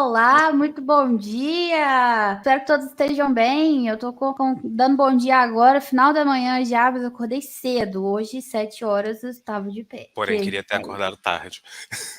olá, muito bom dia! Espero que todos estejam bem. Eu tô dando bom dia agora, final da manhã já, mas eu acordei cedo. Hoje, 7 horas, eu estava de pé. Porém, queria ter acordado tarde.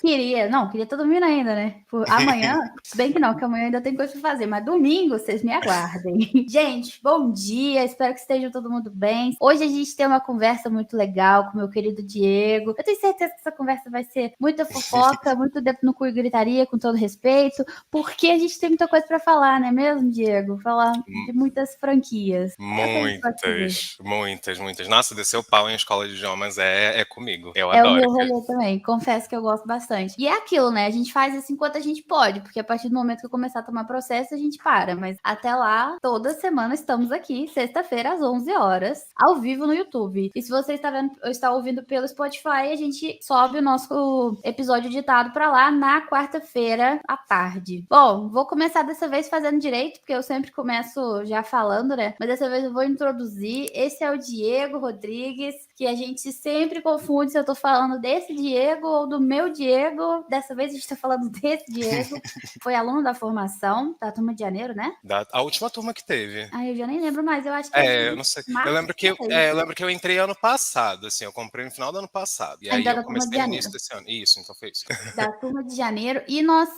Queria estar dormindo ainda, né? Amanhã, se bem que não, que amanhã ainda tem coisa pra fazer, mas domingo vocês me aguardem. Gente, bom dia, espero que esteja todo mundo bem. Hoje a gente tem uma conversa muito legal com meu querido Diego. Eu tenho certeza que essa conversa vai ser muita fofoca, muito dedo no cu e gritaria, com todo respeito, porque a gente tem muita coisa pra falar, não é mesmo, Diego? Falar de muitas franquias. Eu tenho isso pra te dizer. Muitas. Nossa, descer o pau em escola de idiomas é comigo. Eu É o adoro. meu rolê também, confesso que eu gosto bastante. E é aquilo, né? A gente faz isso enquanto a gente pode, porque a partir do momento que eu começar a tomar processo, a gente para. Mas até lá, toda semana estamos aqui, sexta-feira, às 11 horas, ao vivo no YouTube. E se você está ouvindo pelo Spotify, a gente sobe o nosso episódio editado pra lá na quarta-feira à tarde. Bom, vou começar dessa vez fazendo direito, porque eu sempre começo já falando, né? Mas dessa vez eu vou introduzir. Esse é o Diego Rodrigues, que a gente sempre confunde se eu tô falando desse Diego ou do meu Diego. Dessa vez a gente tá falando desse Diego. Foi aluno da formação da turma de janeiro, né? A última turma que teve. Eu já nem lembro mais. Eu acho que é Eu não sei. Eu março. lembro que eu entrei ano passado, assim, eu comprei no final do ano passado. E aí Ainda eu da turma de comecei no janeiro. início desse ano. Isso, então foi isso. Da turma de janeiro.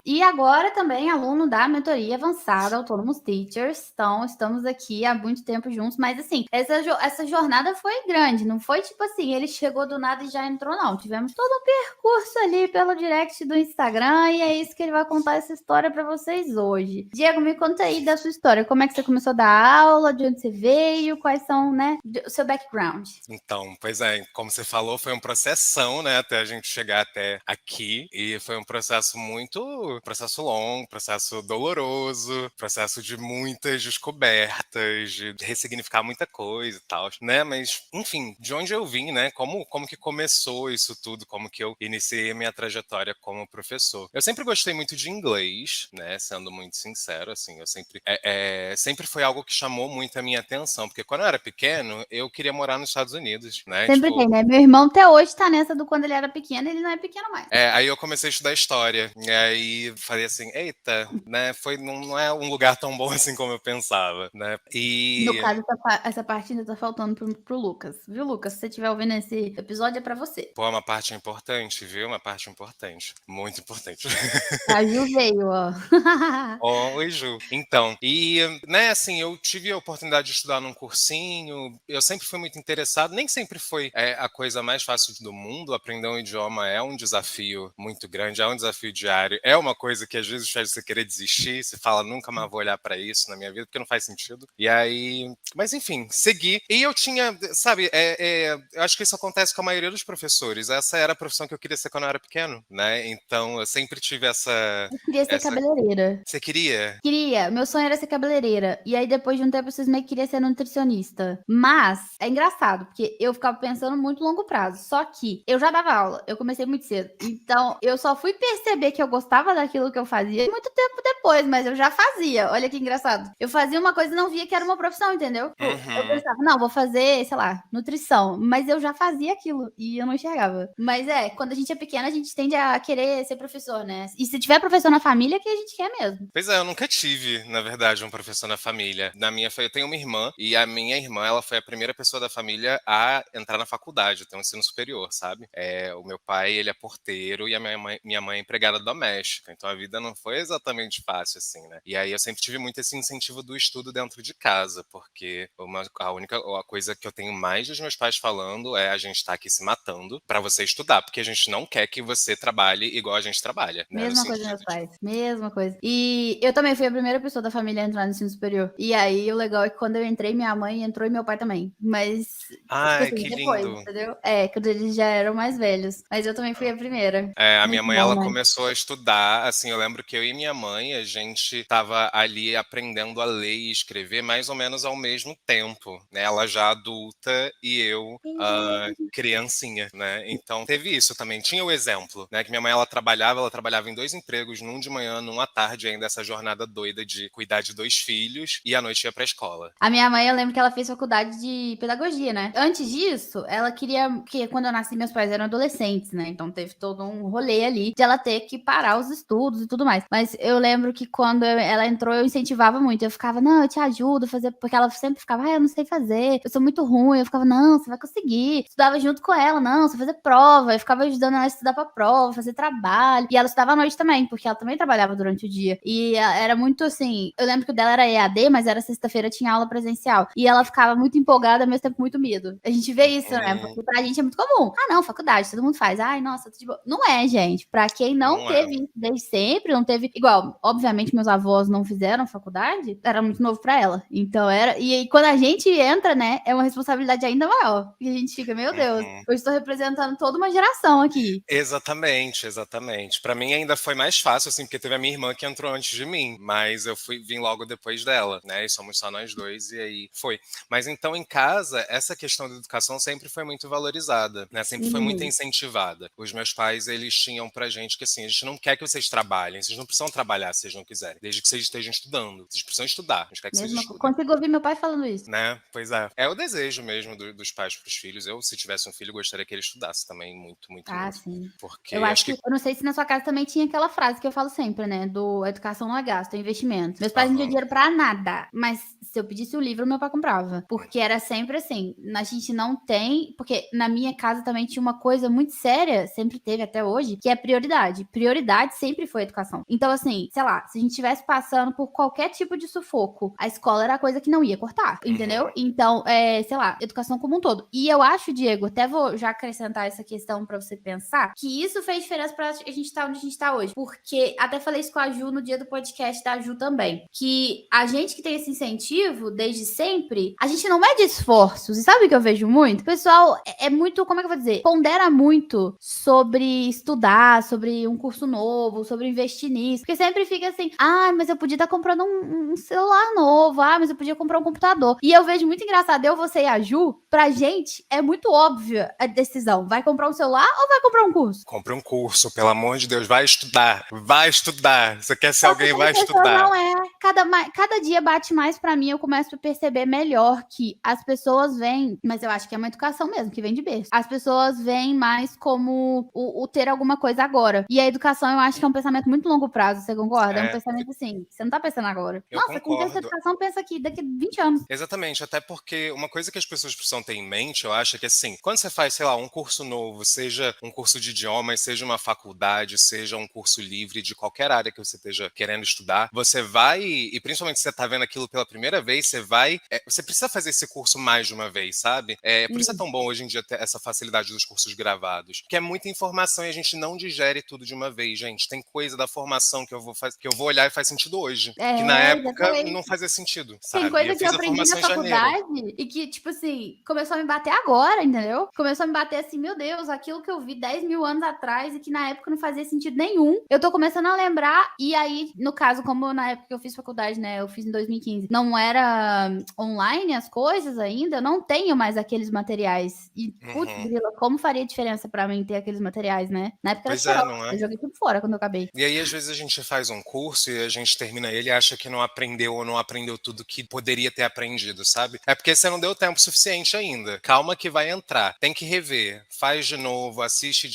E agora também aluno da mentoria avançada Autonomous Teachers. Então, estamos aqui há muito tempo juntos. Mas, assim, essa jornada foi grande. Não foi tipo assim, ele chegou do nada e já entrou, não. Tivemos todo um percurso ali pelo direct do Instagram. E é isso que ele vai contar essa história para vocês hoje. Diego, me conta aí da sua história. Como é que você começou a dar aula? De onde você veio? Quais são, né, o seu background? Então, pois é, como você falou, foi um processão, né, até a gente chegar até aqui. E foi um processo longo, processo doloroso, processo de muitas descobertas, de ressignificar muita coisa e tal, né? Mas, enfim, de onde eu vim, né? Como que começou isso tudo? Como que eu iniciei a minha trajetória como professor? Eu sempre gostei muito de inglês, né? Sendo muito sincero, assim, eu sempre foi algo que chamou muito a minha atenção, porque quando eu era pequeno, eu queria morar nos Estados Unidos, né? Sempre tem, né? Meu irmão até hoje tá nessa do quando ele era pequeno, ele não é pequeno mais. Aí eu comecei a estudar história. E aí falei assim, eita, né? Não é um lugar tão bom assim como eu pensava, né? No E caso, essa parte ainda tá faltando pro Lucas. Viu, Lucas? Se você estiver ouvindo esse episódio, é pra você. pô, é uma parte importante, viu? Uma parte importante. Muito importante. A Ju veio, ó. Oi, Ju. Então, né, assim, eu tive a oportunidade de estudar num cursinho, eu sempre fui muito interessado, nem sempre foi a coisa mais fácil do mundo, aprender um idioma é um desafio muito grande, é um desafio diário, é uma coisa que às vezes faz você querer desistir, você fala, nunca mais vou olhar pra isso na minha vida, porque não faz sentido. E aí, mas enfim, segui. E eu tinha, sabe, eu acho que isso acontece com a maioria dos professores, essa era a profissão que eu queria ser quando eu era pequeno, né, então eu sempre tive Eu queria ser essa... cabeleireira. Você queria? Queria, meu sonho era ser cabeleireira. E aí, depois de um tempo, eu cismei que queria ser nutricionista. Mas, é engraçado, porque eu ficava pensando muito longo prazo. Só que eu já dava aula, eu comecei muito cedo. Então, eu só fui perceber que eu gostava daquilo que eu fazia muito tempo depois, mas eu já fazia. Olha que engraçado. Eu fazia uma coisa e não via que era uma profissão, entendeu? Tipo, eu Uhum. pensava, não, vou fazer, sei lá, nutrição. Mas eu já fazia aquilo e eu não enxergava. Mas quando a gente é pequena, a gente tende a querer ser professor, né? E se tiver professor na família, é que a gente quer mesmo. Pois é, eu nunca tive, na verdade, um professor na família. Eu tenho uma irmã, e a minha irmã, ela foi a primeira pessoa da família a entrar na faculdade, ter um ensino superior, sabe? O meu pai, ele é porteiro, e a minha mãe é empregada doméstica, então a vida não foi exatamente fácil, assim, né? E aí eu sempre tive muito esse incentivo do estudo dentro de casa, porque a coisa que eu tenho mais dos meus pais falando é a gente tá aqui se matando pra você estudar, porque a gente não quer que você trabalhe igual a gente trabalha, né? No Mesma coisa sentido meus de pais, mesma coisa. E eu também fui a primeira pessoa da família a entrar no ensino superior. E aí, o legal é que quando eu entrei, minha mãe entrou e meu pai também. Mas, tipo ai, assim, que depois, lindo. entendeu? Quando eles já eram mais velhos. Mas eu também fui a primeira. A minha Muito mãe, bom, ela né? começou a estudar, assim, eu lembro que eu e minha mãe, a gente tava ali aprendendo a ler e escrever mais ou menos ao mesmo tempo, né? Ela já adulta e eu criancinha, né? Então teve isso também. Tinha o exemplo, né? Que minha mãe, ela trabalhava em 2 empregos, num de manhã, num à tarde, ainda essa jornada doida de cuidar de 2 filhos e à noite ia pra escola. A minha mãe, eu lembro que ela fez faculdade de pedagogia, né? Antes disso, ela queria. Porque quando eu nasci, meus pais eram adolescentes, né? Então teve todo um rolê ali de ela ter que parar os estudos e tudo mais. mais. Mas eu lembro que quando ela entrou, eu incentivava muito. Eu ficava, não, eu te ajudo a fazer, porque ela sempre ficava, eu não sei fazer, eu sou muito ruim. Eu ficava, não, você vai conseguir. Estudava junto com ela, não, você vai fazer prova. Eu ficava ajudando ela a estudar pra prova, fazer trabalho. E ela estudava à noite também, porque ela também trabalhava durante o dia. E era muito assim, eu lembro que o dela era EAD, mas era sexta-feira, tinha aula presencial. E ela ficava muito empolgada, ao mesmo tempo muito medo. A gente vê isso, né? Porque pra gente é muito comum. Ah, não, faculdade, todo mundo faz. Ai, nossa, tipo... Não é, gente. Pra quem não Não é. teve isso desde sempre, não teve... Igual, obviamente, meus avós não fizeram faculdade, era muito novo pra ela. Então era... E aí, quando a gente entra, né, é uma responsabilidade ainda maior. E a gente fica, meu Deus, eu estou representando toda uma geração aqui. Exatamente, exatamente. Pra mim ainda foi mais fácil, assim, porque teve a minha irmã que entrou antes de mim, mas eu vim logo depois dela, né? E somos só nós dois, e aí foi. Mas então, em casa, essa questão da educação sempre foi muito valorizada, né? Sempre foi muito incentivada. Os meus pais, eles tinham pra gente que, assim, a gente não quer que vocês trabalhem, vocês não precisam trabalhar se vocês não quiserem, desde que vocês estejam estudando. Vocês precisam estudar, a gente quer que vocês Mesmo, estudem. consigo ouvir meu pai falando isso. Né? Pois é. É o desejo mesmo dos pais para os filhos. Eu, se tivesse um filho, gostaria que ele estudasse também muito, muito, Ah, muito. sim. Porque Eu acho que, eu não sei se na sua casa também tinha aquela frase que eu falo sempre, né? Do educação não é gasto, é investimento. Meus pais não tinham dinheiro pra nada, mas se eu pedisse um livro, meu pai comprava. Porque era sempre assim, a gente não tem... Porque na minha casa também tinha uma coisa muito séria, sempre teve até hoje, que é prioridade. Prioridade sempre foi a educação. Então, assim, sei lá, se a gente estivesse passando por qualquer tipo de sufoco, a escola era a coisa que não ia cortar, entendeu? Então, sei lá, educação como um todo. E eu acho, Diego, até vou já acrescentar essa questão pra você pensar, que isso fez diferença pra a gente estar onde a gente tá hoje. Porque, até falei isso com a Ju no dia do podcast da Ju também, que a gente que tem esse incentivo desde sempre, a gente não mede esforços. E sabe o que eu vejo muito? O pessoal é muito, como é que eu vou dizer? Pondera muito sobre estudar, sobre um curso novo, sobre investir nisso. Porque sempre fica assim, mas eu podia estar comprando um celular novo, mas eu podia comprar um computador. E eu vejo muito engraçado, você e a Ju, pra gente é muito óbvia a decisão. Vai comprar um celular ou vai comprar um curso? compre um curso, pelo amor de Deus, vai estudar. Vai estudar. Você quer ser Só que alguém, as vai pessoas estudar. não é. Cada dia bate mais pra mim, eu começo a perceber melhor que as pessoas veem, mas eu acho que é uma educação mesmo, que vem de berço. As pessoas veem mais como o ter alguma coisa agora. E a educação, eu acho que é um pensamento muito longo prazo, você concorda? É um É, pensamento assim, você não tá pensando agora. eu Nossa, quem pensa em concordo. educação pensa aqui daqui a 20 anos. Exatamente, até porque uma coisa que as pessoas precisam ter em mente, eu acho, é que assim, quando você faz, sei lá, um curso novo, seja um curso de idiomas, seja uma faculdade, seja um curso livre de qualquer área que você esteja querendo estudar, você vai, e principalmente se você está vendo aquilo pela primeira vez, você precisa fazer esse curso mais de uma vez, sabe? Por isso é tão bom hoje em dia ter essa facilidade dos cursos gravados, que é muita informação e a gente não digere tudo de uma vez, gente. Tem coisa da formação que eu vou olhar e faz sentido hoje, que na época Exatamente. não fazia sentido, Tem sabe? coisa Eu que eu fiz a aprendi na formação em janeiro. faculdade e que, tipo assim, começou a me bater agora, entendeu? Começou a me bater assim, meu Deus, aquilo que eu vi 10 mil anos atrás e que na época não fazia sentido nenhum. Eu tô começando a lembrar, e aí, no caso, como na época que eu fiz faculdade, né? Eu fiz em 2015, não era online as coisas ainda, eu não tenho mais aqueles materiais. E, putz, Uhum. grila, como faria diferença pra mim ter aqueles materiais, né? Na época era Pois é, xerox, não é? eu joguei tudo fora quando eu acabei. E aí, às vezes, a gente faz um curso e a gente termina ele e acha que não aprendeu ou não aprendeu tudo que poderia ter aprendido, sabe? É porque você não deu tempo suficiente ainda. Calma que vai entrar. Tem que rever. Faz de novo, assiste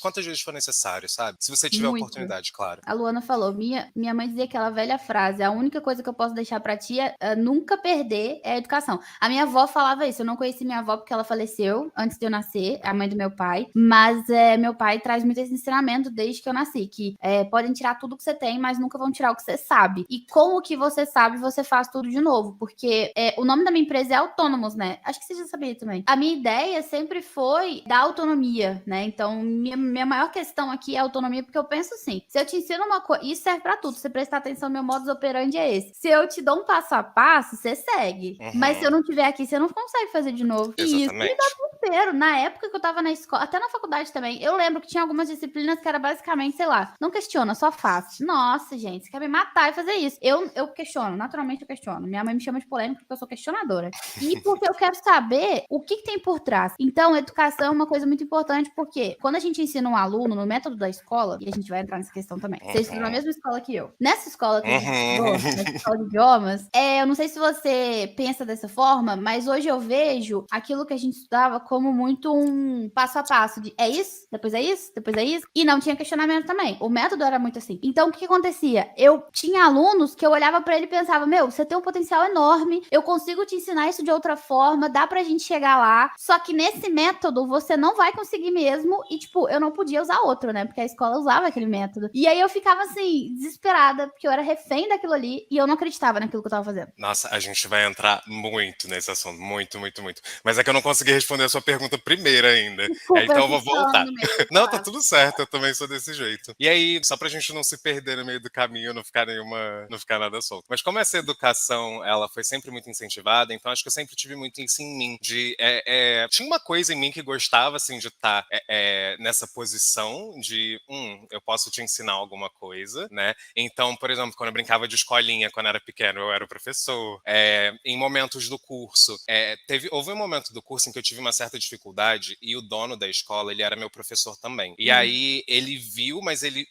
quantas vezes for necessário, sabe? Se você tiver Muito. oportunidade, claro. A Luana falou, minha mãe dizia aquela velha frase, a única coisa que eu posso deixar pra ti é nunca perder é a educação. A minha avó falava isso, eu não conheci minha avó porque ela faleceu antes de eu nascer, a mãe do meu pai, mas meu pai traz muito esse ensinamento desde que eu nasci, que podem tirar tudo que você tem, mas nunca vão tirar o que você sabe. E com o que você sabe, você faz tudo de novo, porque o nome da minha empresa é Autônomos, né? Acho que você já sabia também. A minha ideia sempre foi dar autonomia, né? Então, minha maior questão aqui é autonomia, porque eu penso assim, se eu te ensino uma coisa, isso serve pra tudo, você prestar atenção, meu modus operandi é esse. Se eu te dou um passo a passo, você segue. Mas se eu Uhum. não tiver aqui, você não consegue fazer de novo. E isso me dá Exatamente. desespero. Na época que eu tava na escola, até na faculdade também, eu lembro que tinha algumas disciplinas que era basicamente, sei lá, não questiona, só faz. Nossa, gente, você quer me matar e fazer isso. Eu questiono, naturalmente eu questiono. Minha mãe me chama de polêmica porque eu sou questionadora. E porque eu quero saber o que tem por trás. Então, educação é uma coisa muito importante, porque quando a gente ensina um aluno no método da escola, e a gente vai entrar nessa questão também, você estuda na mesma escola que eu. Nessa escola que a gente estudou, nessa escola de idiomas, eu não sei se você pensa dessa forma, mas hoje eu vejo aquilo que a gente estudava como muito um passo a passo de isso, depois é isso, depois é isso, e não tinha questionamento também. O método era muito muito assim. Então, o que acontecia? Eu tinha alunos que eu olhava pra ele e pensava, meu, você tem um potencial enorme, eu consigo te ensinar isso de outra forma, dá pra gente chegar lá, só que nesse método você não vai conseguir mesmo, e tipo, eu não podia usar outro, né, porque a escola usava aquele método. E aí eu ficava assim, desesperada, porque eu era refém daquilo ali, e eu não acreditava naquilo que eu tava fazendo. Nossa, a gente vai entrar muito nesse assunto, muito, muito, muito. Mas é que eu não consegui responder a sua pergunta primeira ainda. Desculpa, Então eu eu vou fiz falando voltar. no meio do Não, tá falar. tudo certo, eu também sou desse jeito. E aí, só pra gente não se perder no meio do caminho, não ficar nada solto. Mas como essa educação, ela foi sempre muito incentivada, então acho que eu sempre tive muito isso em mim. Tinha uma coisa em mim que gostava, assim, de estar nessa posição de, eu posso te ensinar alguma coisa, né? Então, por exemplo, quando eu brincava de escolinha, quando eu era pequeno, eu era o professor. Em momentos do curso, houve um momento do curso em que eu tive uma certa dificuldade e o dono da escola, ele era meu professor também. E aí ele viu,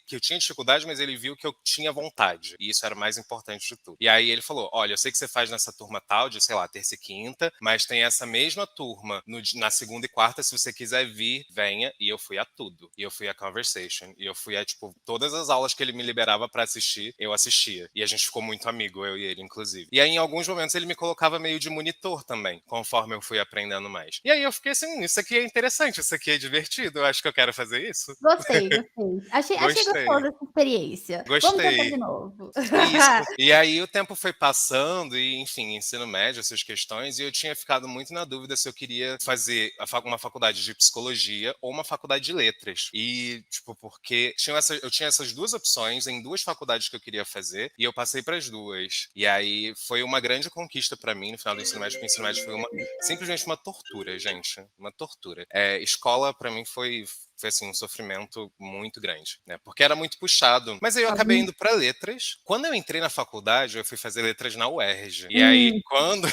que eu tinha dificuldade, mas ele viu que eu tinha vontade. E isso era o mais importante de tudo. E aí ele falou, olha, eu sei que você faz nessa turma tal, de, sei lá, terça e quinta, mas tem essa mesma turma na segunda e quarta, se você quiser vir, venha. E eu fui a tudo. E eu fui a Conversation. E eu fui a, tipo, todas as aulas que ele me liberava pra assistir, eu assistia. E a gente ficou muito amigo, eu e ele, inclusive. E aí, em alguns momentos, ele me colocava meio de monitor também, conforme eu fui aprendendo mais. E aí eu fiquei assim, isso aqui é interessante, isso aqui é divertido, eu acho que eu quero fazer isso. Gostei, gostei. Achei Gostei. gostosa essa experiência. Vamos tentar de Gostei. novo. Isso. E aí o tempo foi passando e, enfim, ensino médio, essas questões, e eu tinha ficado muito na dúvida se eu queria fazer uma faculdade de psicologia ou uma faculdade de letras. E, tipo, porque eu tinha essas duas opções em duas faculdades que eu queria fazer e eu passei para as duas. E aí foi uma grande conquista para mim no final do ensino médio, porque o ensino médio foi simplesmente uma tortura, gente. Uma tortura. Escola, para mim, foi assim, um sofrimento muito grande, né? Porque era muito puxado. Mas aí eu acabei indo para letras. Quando eu entrei na faculdade, eu fui fazer letras na UERJ. E aí, quando...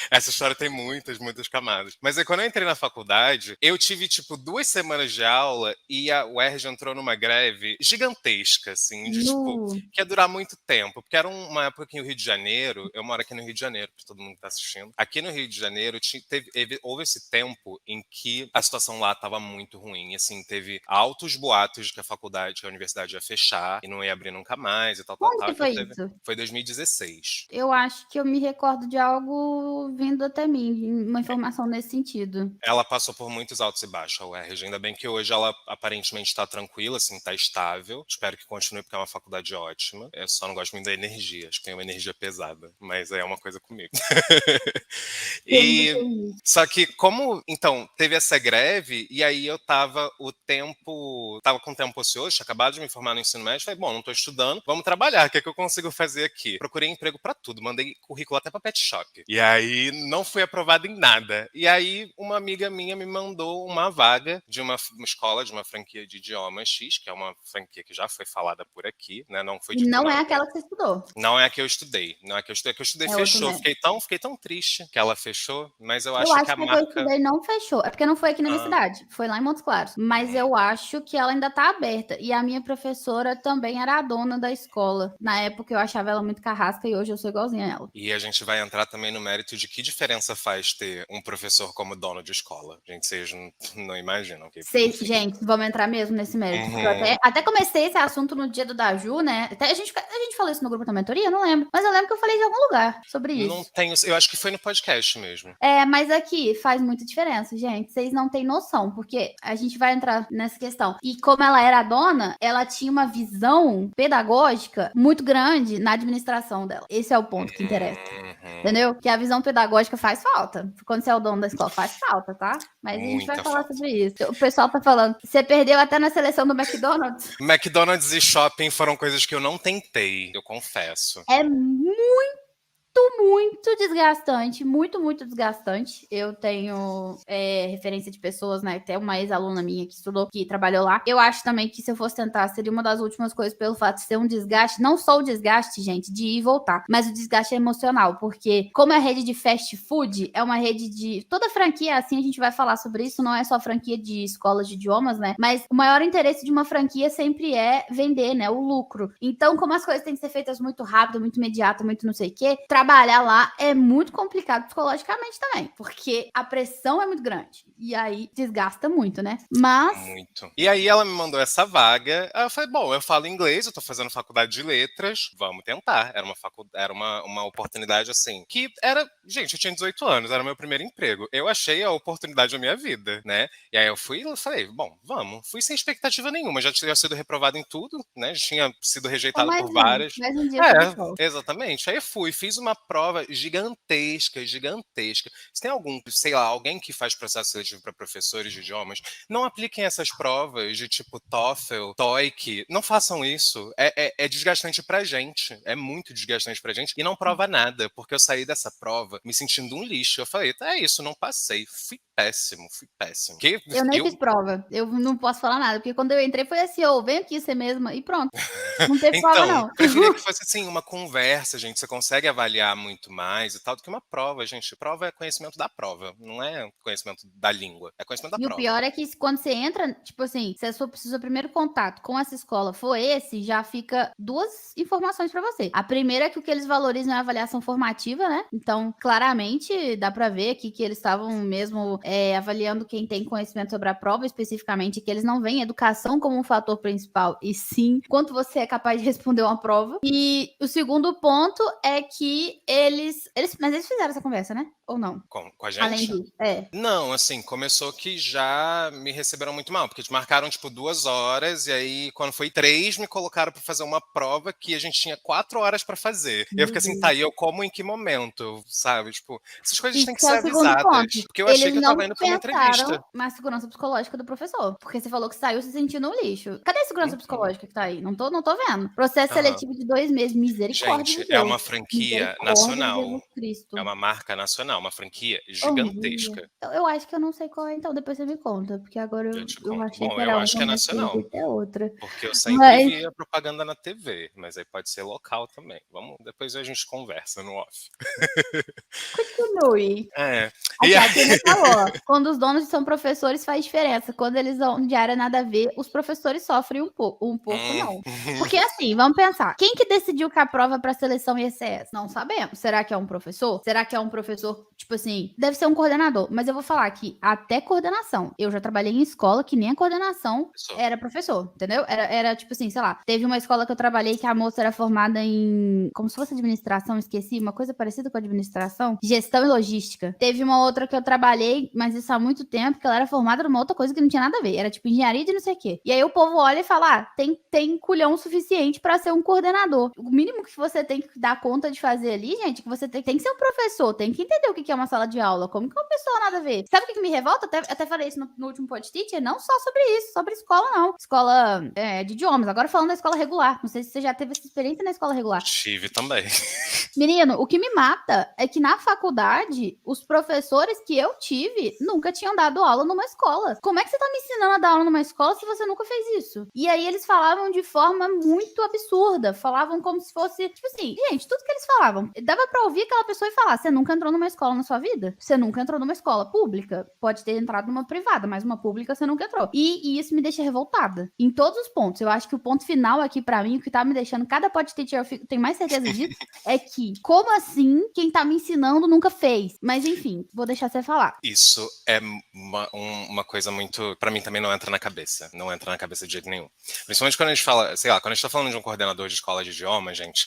Essa história tem muitas, muitas camadas. Mas aí, quando eu entrei na faculdade, eu tive, tipo, 2 semanas de aula e a UERJ entrou numa greve gigantesca, assim, de, tipo, que ia durar muito tempo. Porque era uma época aqui no Rio de Janeiro, eu moro aqui no Rio de Janeiro, para todo mundo que tá assistindo. Aqui no Rio de Janeiro, houve esse tempo em que a situação lá estava muito ruim. Assim, teve altos boatos de que a universidade ia fechar e não ia abrir nunca mais e tal, tal, Quando tal. que foi isso? Foi 2016. Eu acho que eu me recordo de algo vindo até mim, uma informação nesse sentido. Ela passou por muitos altos e baixos, a UERJ. Ainda bem que hoje ela aparentemente está tranquila, assim, está estável. Espero que continue, porque é uma faculdade ótima. Eu só não gosto muito da energia, acho que tem uma energia pesada, mas é uma coisa comigo. Só que então, teve essa greve, e aí eu tava com o tempo ocioso, tinha acabado de me formar no ensino médio, falei, bom, não tô estudando, vamos trabalhar, o que é que eu consigo fazer aqui? Procurei emprego pra tudo, mandei currículo até pra pet shop. E aí não fui aprovado em nada. E aí uma amiga minha me mandou uma vaga de uma escola, de uma franquia de idiomas X, que é uma franquia que já foi falada por aqui, né? Não foi E tipo não é não. aquela que você estudou. Não é a que eu estudei. Não é a que eu estudei. A que eu estudei É outro fechou. mesmo. Fiquei tão triste que ela fechou, mas eu Eu acho que acho a que a que eu marca. estudei não fechou. É porque não foi aqui na minha Ah, cidade, foi lá em Montes Claros. Mas eu acho que ela ainda tá aberta. E a minha professora também era a dona da escola. Na época eu achava ela muito carrasca e hoje eu sou igualzinha a ela. e a gente vai entrar também no mérito de que diferença faz ter um professor como dono de escola. Gente, vocês não imaginam. Enfim. Gente, vamos entrar mesmo nesse mérito. Porque eu Uhum. até comecei esse assunto no dia do Daju, né? Até a gente falou isso no grupo da mentoria, não lembro. Mas eu lembro que eu falei de algum lugar sobre Não isso. tenho. Eu acho que foi no podcast mesmo. Mas aqui faz muita diferença, gente. Vocês não têm noção, porque a gente vai entrar nessa questão. E como ela era a dona, ela tinha uma visão pedagógica muito grande na administração dela. Esse é o ponto que interessa. Entendeu? Que a visão pedagógica faz falta. Quando você é o dono da escola, faz falta, tá? Mas a gente vai Muita falar falta. sobre isso. O pessoal tá falando, você perdeu até na seleção do McDonald's? McDonald's e shopping foram coisas que eu não tentei, eu confesso. É muito desgastante, muito desgastante. Eu tenho referência de pessoas, né? Até uma ex-aluna minha que estudou, que trabalhou lá. Eu acho também que se eu fosse tentar, seria uma das últimas coisas pelo fato de ser um desgaste, não só o desgaste, gente, de ir e voltar, mas o desgaste emocional, porque como é rede de fast food, é uma rede de... Toda franquia, assim, a gente vai falar sobre isso, não é só franquia de escolas de idiomas, né? Mas o maior interesse de uma franquia sempre é vender, né? O lucro. Então, como as coisas têm que ser feitas muito rápido, muito imediato, muito não sei o quê, trabalhar lá é muito complicado psicologicamente também, porque a pressão é muito grande. E aí desgasta muito, né? Mas Muito. E aí ela me mandou essa vaga. Aí eu falei, bom, eu falo inglês, eu tô fazendo faculdade de letras, vamos tentar. Era uma oportunidade assim, que era, gente, eu tinha 18 anos, era meu primeiro emprego. Eu achei a oportunidade da minha vida, né? E aí eu fui e falei, bom, vamos. Fui sem expectativa nenhuma, já tinha sido reprovado em tudo, né? Já tinha sido só rejeitado por várias. mais um dia sobre o É, sol. exatamente. Aí eu fui, fiz uma prova gigantesca, gigantesca. Se tem algum, sei lá, alguém que faz processo seletivo para professores de idiomas, não apliquem essas provas de tipo TOEFL, TOEIC. Não façam isso. É desgastante pra gente. É muito desgastante pra gente. E não prova nada, porque eu saí dessa prova me sentindo um lixo. Eu falei, é isso, não passei. Fui péssimo, fui péssimo. Que Eu nem eu fiz prova. Eu não posso falar nada, porque quando eu entrei foi assim, ô, vem aqui você mesma e pronto. Não teve prova, Então, não. eu queria que fosse assim, uma conversa, gente. Você consegue avaliar muito mais e tal do que uma prova, gente. Prova é conhecimento da prova, não é conhecimento da língua, é conhecimento da E o prova. pior é que quando você entra, tipo assim, se o seu primeiro contato com essa escola for esse, já fica duas informações pra você. A primeira é que o que eles valorizam é a avaliação formativa, né? Então, claramente, dá pra ver aqui que eles estavam mesmo avaliando quem tem conhecimento sobre a prova, especificamente, que eles não veem educação como um fator principal, e sim quanto você é capaz de responder uma prova. E o segundo ponto é que mas eles fizeram essa conversa, né? Ou não? Com a Além gente? disso, é. Não, assim, começou que já me receberam muito mal, porque eles marcaram, tipo, 2 horas, e aí, quando foi 3, me colocaram pra fazer uma prova que a gente tinha 4 horas pra fazer. E eu Meu fiquei assim, tá, Deus. e eu como em que momento, sabe? Tipo, essas coisas têm Isso que que é ser o segundo avisadas, ponto. porque eu achei Eles que eu não tava indo pra uma pensaram entrevista. na segurança psicológica do professor. Porque você falou que saiu se sentindo um lixo. Cadê a segurança Uhum, psicológica que tá aí? Não tô vendo. Processo aham. seletivo de 2 meses. Misericórdia Gente, de é Deus. uma franquia Misericórdia de nacional, Jesus é Cristo. uma marca nacional, uma franquia Horrível. gigantesca. Eu acho que eu não sei qual é, então depois você me conta. Porque agora Eu te eu conto. achei Bom, que eu era acho que uma, é mas pelo nacional. jeito é outra. Porque eu sempre Mas via propaganda na TV, mas aí pode ser local também. Vamos, depois a gente conversa no off. continue. É. E Aqui, a aí, Tânia falou, ó, quando os donos são professores faz diferença. Quando eles vão de área nada a ver, os professores sofrem um pouco hum, não. Porque assim, vamos pensar, quem que decidiu que a prova para seleção ia ser essa? Não sabemos. Será que é um professor? Será que é um professor, tipo assim, deve ser um coordenador, mas eu vou falar que até coordenação, eu já trabalhei em escola que nem a coordenação Pessoa. era professor, entendeu? Era tipo assim, sei lá, teve uma escola que eu trabalhei que a moça era formada em, como se fosse administração, esqueci, uma coisa parecida com administração, gestão e logística. Teve uma outra que eu trabalhei, mas isso há muito tempo, que ela era formada numa outra coisa que não tinha nada a ver, era tipo engenharia de não sei o quê. E aí o povo olha e fala, tem culhão suficiente pra ser um coordenador. O mínimo que você tem que dar conta de fazer ali, gente, que você tem que ser um professor, tem que entender o que é uma sala de aula, como que uma pessoa nada a ver. Sabe o que me revolta? Até falei isso no último podcast, não só sobre isso, sobre escola não. Escola de idiomas. Agora falando da escola regular. Não sei se você já teve essa experiência na escola regular. Tive também. Menino, o que me mata é que na faculdade, os professores que eu tive nunca tinham dado aula numa escola. Como é que você tá me ensinando a dar aula numa escola se você nunca fez isso? E aí eles falavam de forma muito absurda. Falavam como se fosse, tipo assim, gente, tudo que eles falavam. Dava pra ouvir aquela pessoa e falar: você nunca entrou numa escola na sua vida? Você nunca entrou numa escola pública? Pode ter entrado numa privada, mas uma pública você nunca entrou. E isso me deixa revoltada. Em todos os pontos. Eu acho que o ponto final aqui pra mim, o que tá me deixando cada podcast, eu tenho mais certeza disso, é que, como assim quem tá me ensinando nunca fez? Mas enfim, vou deixar você falar. Isso é uma coisa muito. Pra mim também não entra na cabeça. Não entra na cabeça de jeito nenhum. Principalmente quando a gente fala, sei lá, quando a gente tá falando de um coordenador de escola de idioma, gente,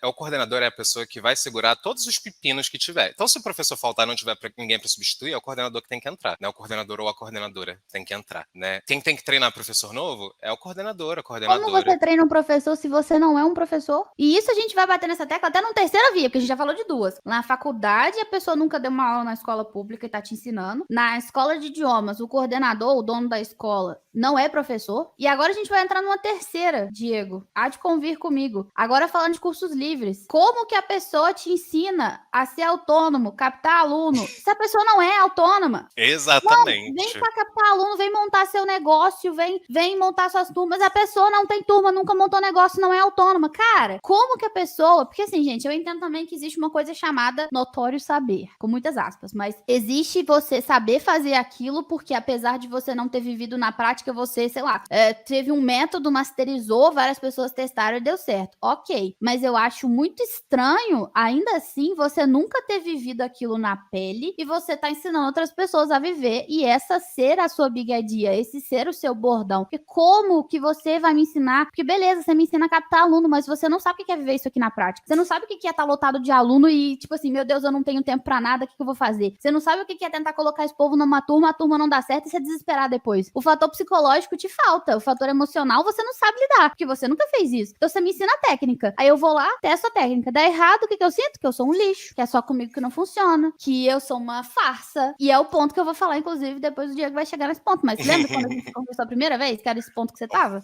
o coordenador é a pessoa que vai segurar todos os pepinos que tiver. Então, se o professor faltar e não tiver ninguém pra substituir, é o coordenador que tem que entrar, né? O coordenador ou a coordenadora tem que entrar, né? Quem tem que treinar professor novo é o coordenador, a Como coordenadora. você treina um professor se você não é um professor? E isso a gente vai bater nessa tecla até no terceira via, porque a gente já falou de duas. Na faculdade, a pessoa nunca deu uma aula na escola pública e tá te ensinando. Na escola de idiomas, o coordenador, o dono da escola, não é professor. E agora a gente vai entrar numa terceira, Diego. Há de convir comigo. Agora falando de cursos livres. Como que a pessoa te ensina a ser autônomo, captar aluno, se a pessoa não é autônoma? Vem Exatamente. para captar aluno, vem montar seu negócio, vem montar suas turmas. A pessoa não tem turma, nunca montou negócio, não é autônoma. Cara, como que a pessoa... Porque assim, gente, eu entendo também que existe uma coisa chamada notório saber, com muitas aspas, mas existe você saber fazer aquilo porque apesar de você não ter vivido na prática, prática você, sei lá, teve um método, masterizou, várias pessoas testaram e deu certo. Ok, mas eu acho muito estranho, ainda assim, você nunca ter vivido aquilo na pele e você tá ensinando outras pessoas a viver e essa ser a sua bigadia, esse ser o seu bordão. Porque como que você vai me ensinar? Porque beleza, você me ensina a captar aluno, mas você não sabe o que é viver isso aqui na prática. Você não sabe o que é estar lotado de aluno e, tipo assim, meu Deus, eu não tenho tempo pra nada, o que eu vou fazer? Você não sabe o que é tentar colocar esse povo numa turma, a turma não dá certo e você desesperar depois. O fator psicológico te falta, o fator emocional você não sabe lidar, porque você nunca fez isso. Então você me ensina a técnica. Aí eu vou lá, testo a técnica. Dá errado, o que eu sinto? Que eu sou um lixo, que é só comigo que não funciona, que eu sou uma farsa. E é o ponto que eu vou falar, inclusive, depois o Diego vai chegar nesse ponto. Mas lembra quando a gente conversou a primeira vez, que era esse ponto que você tava?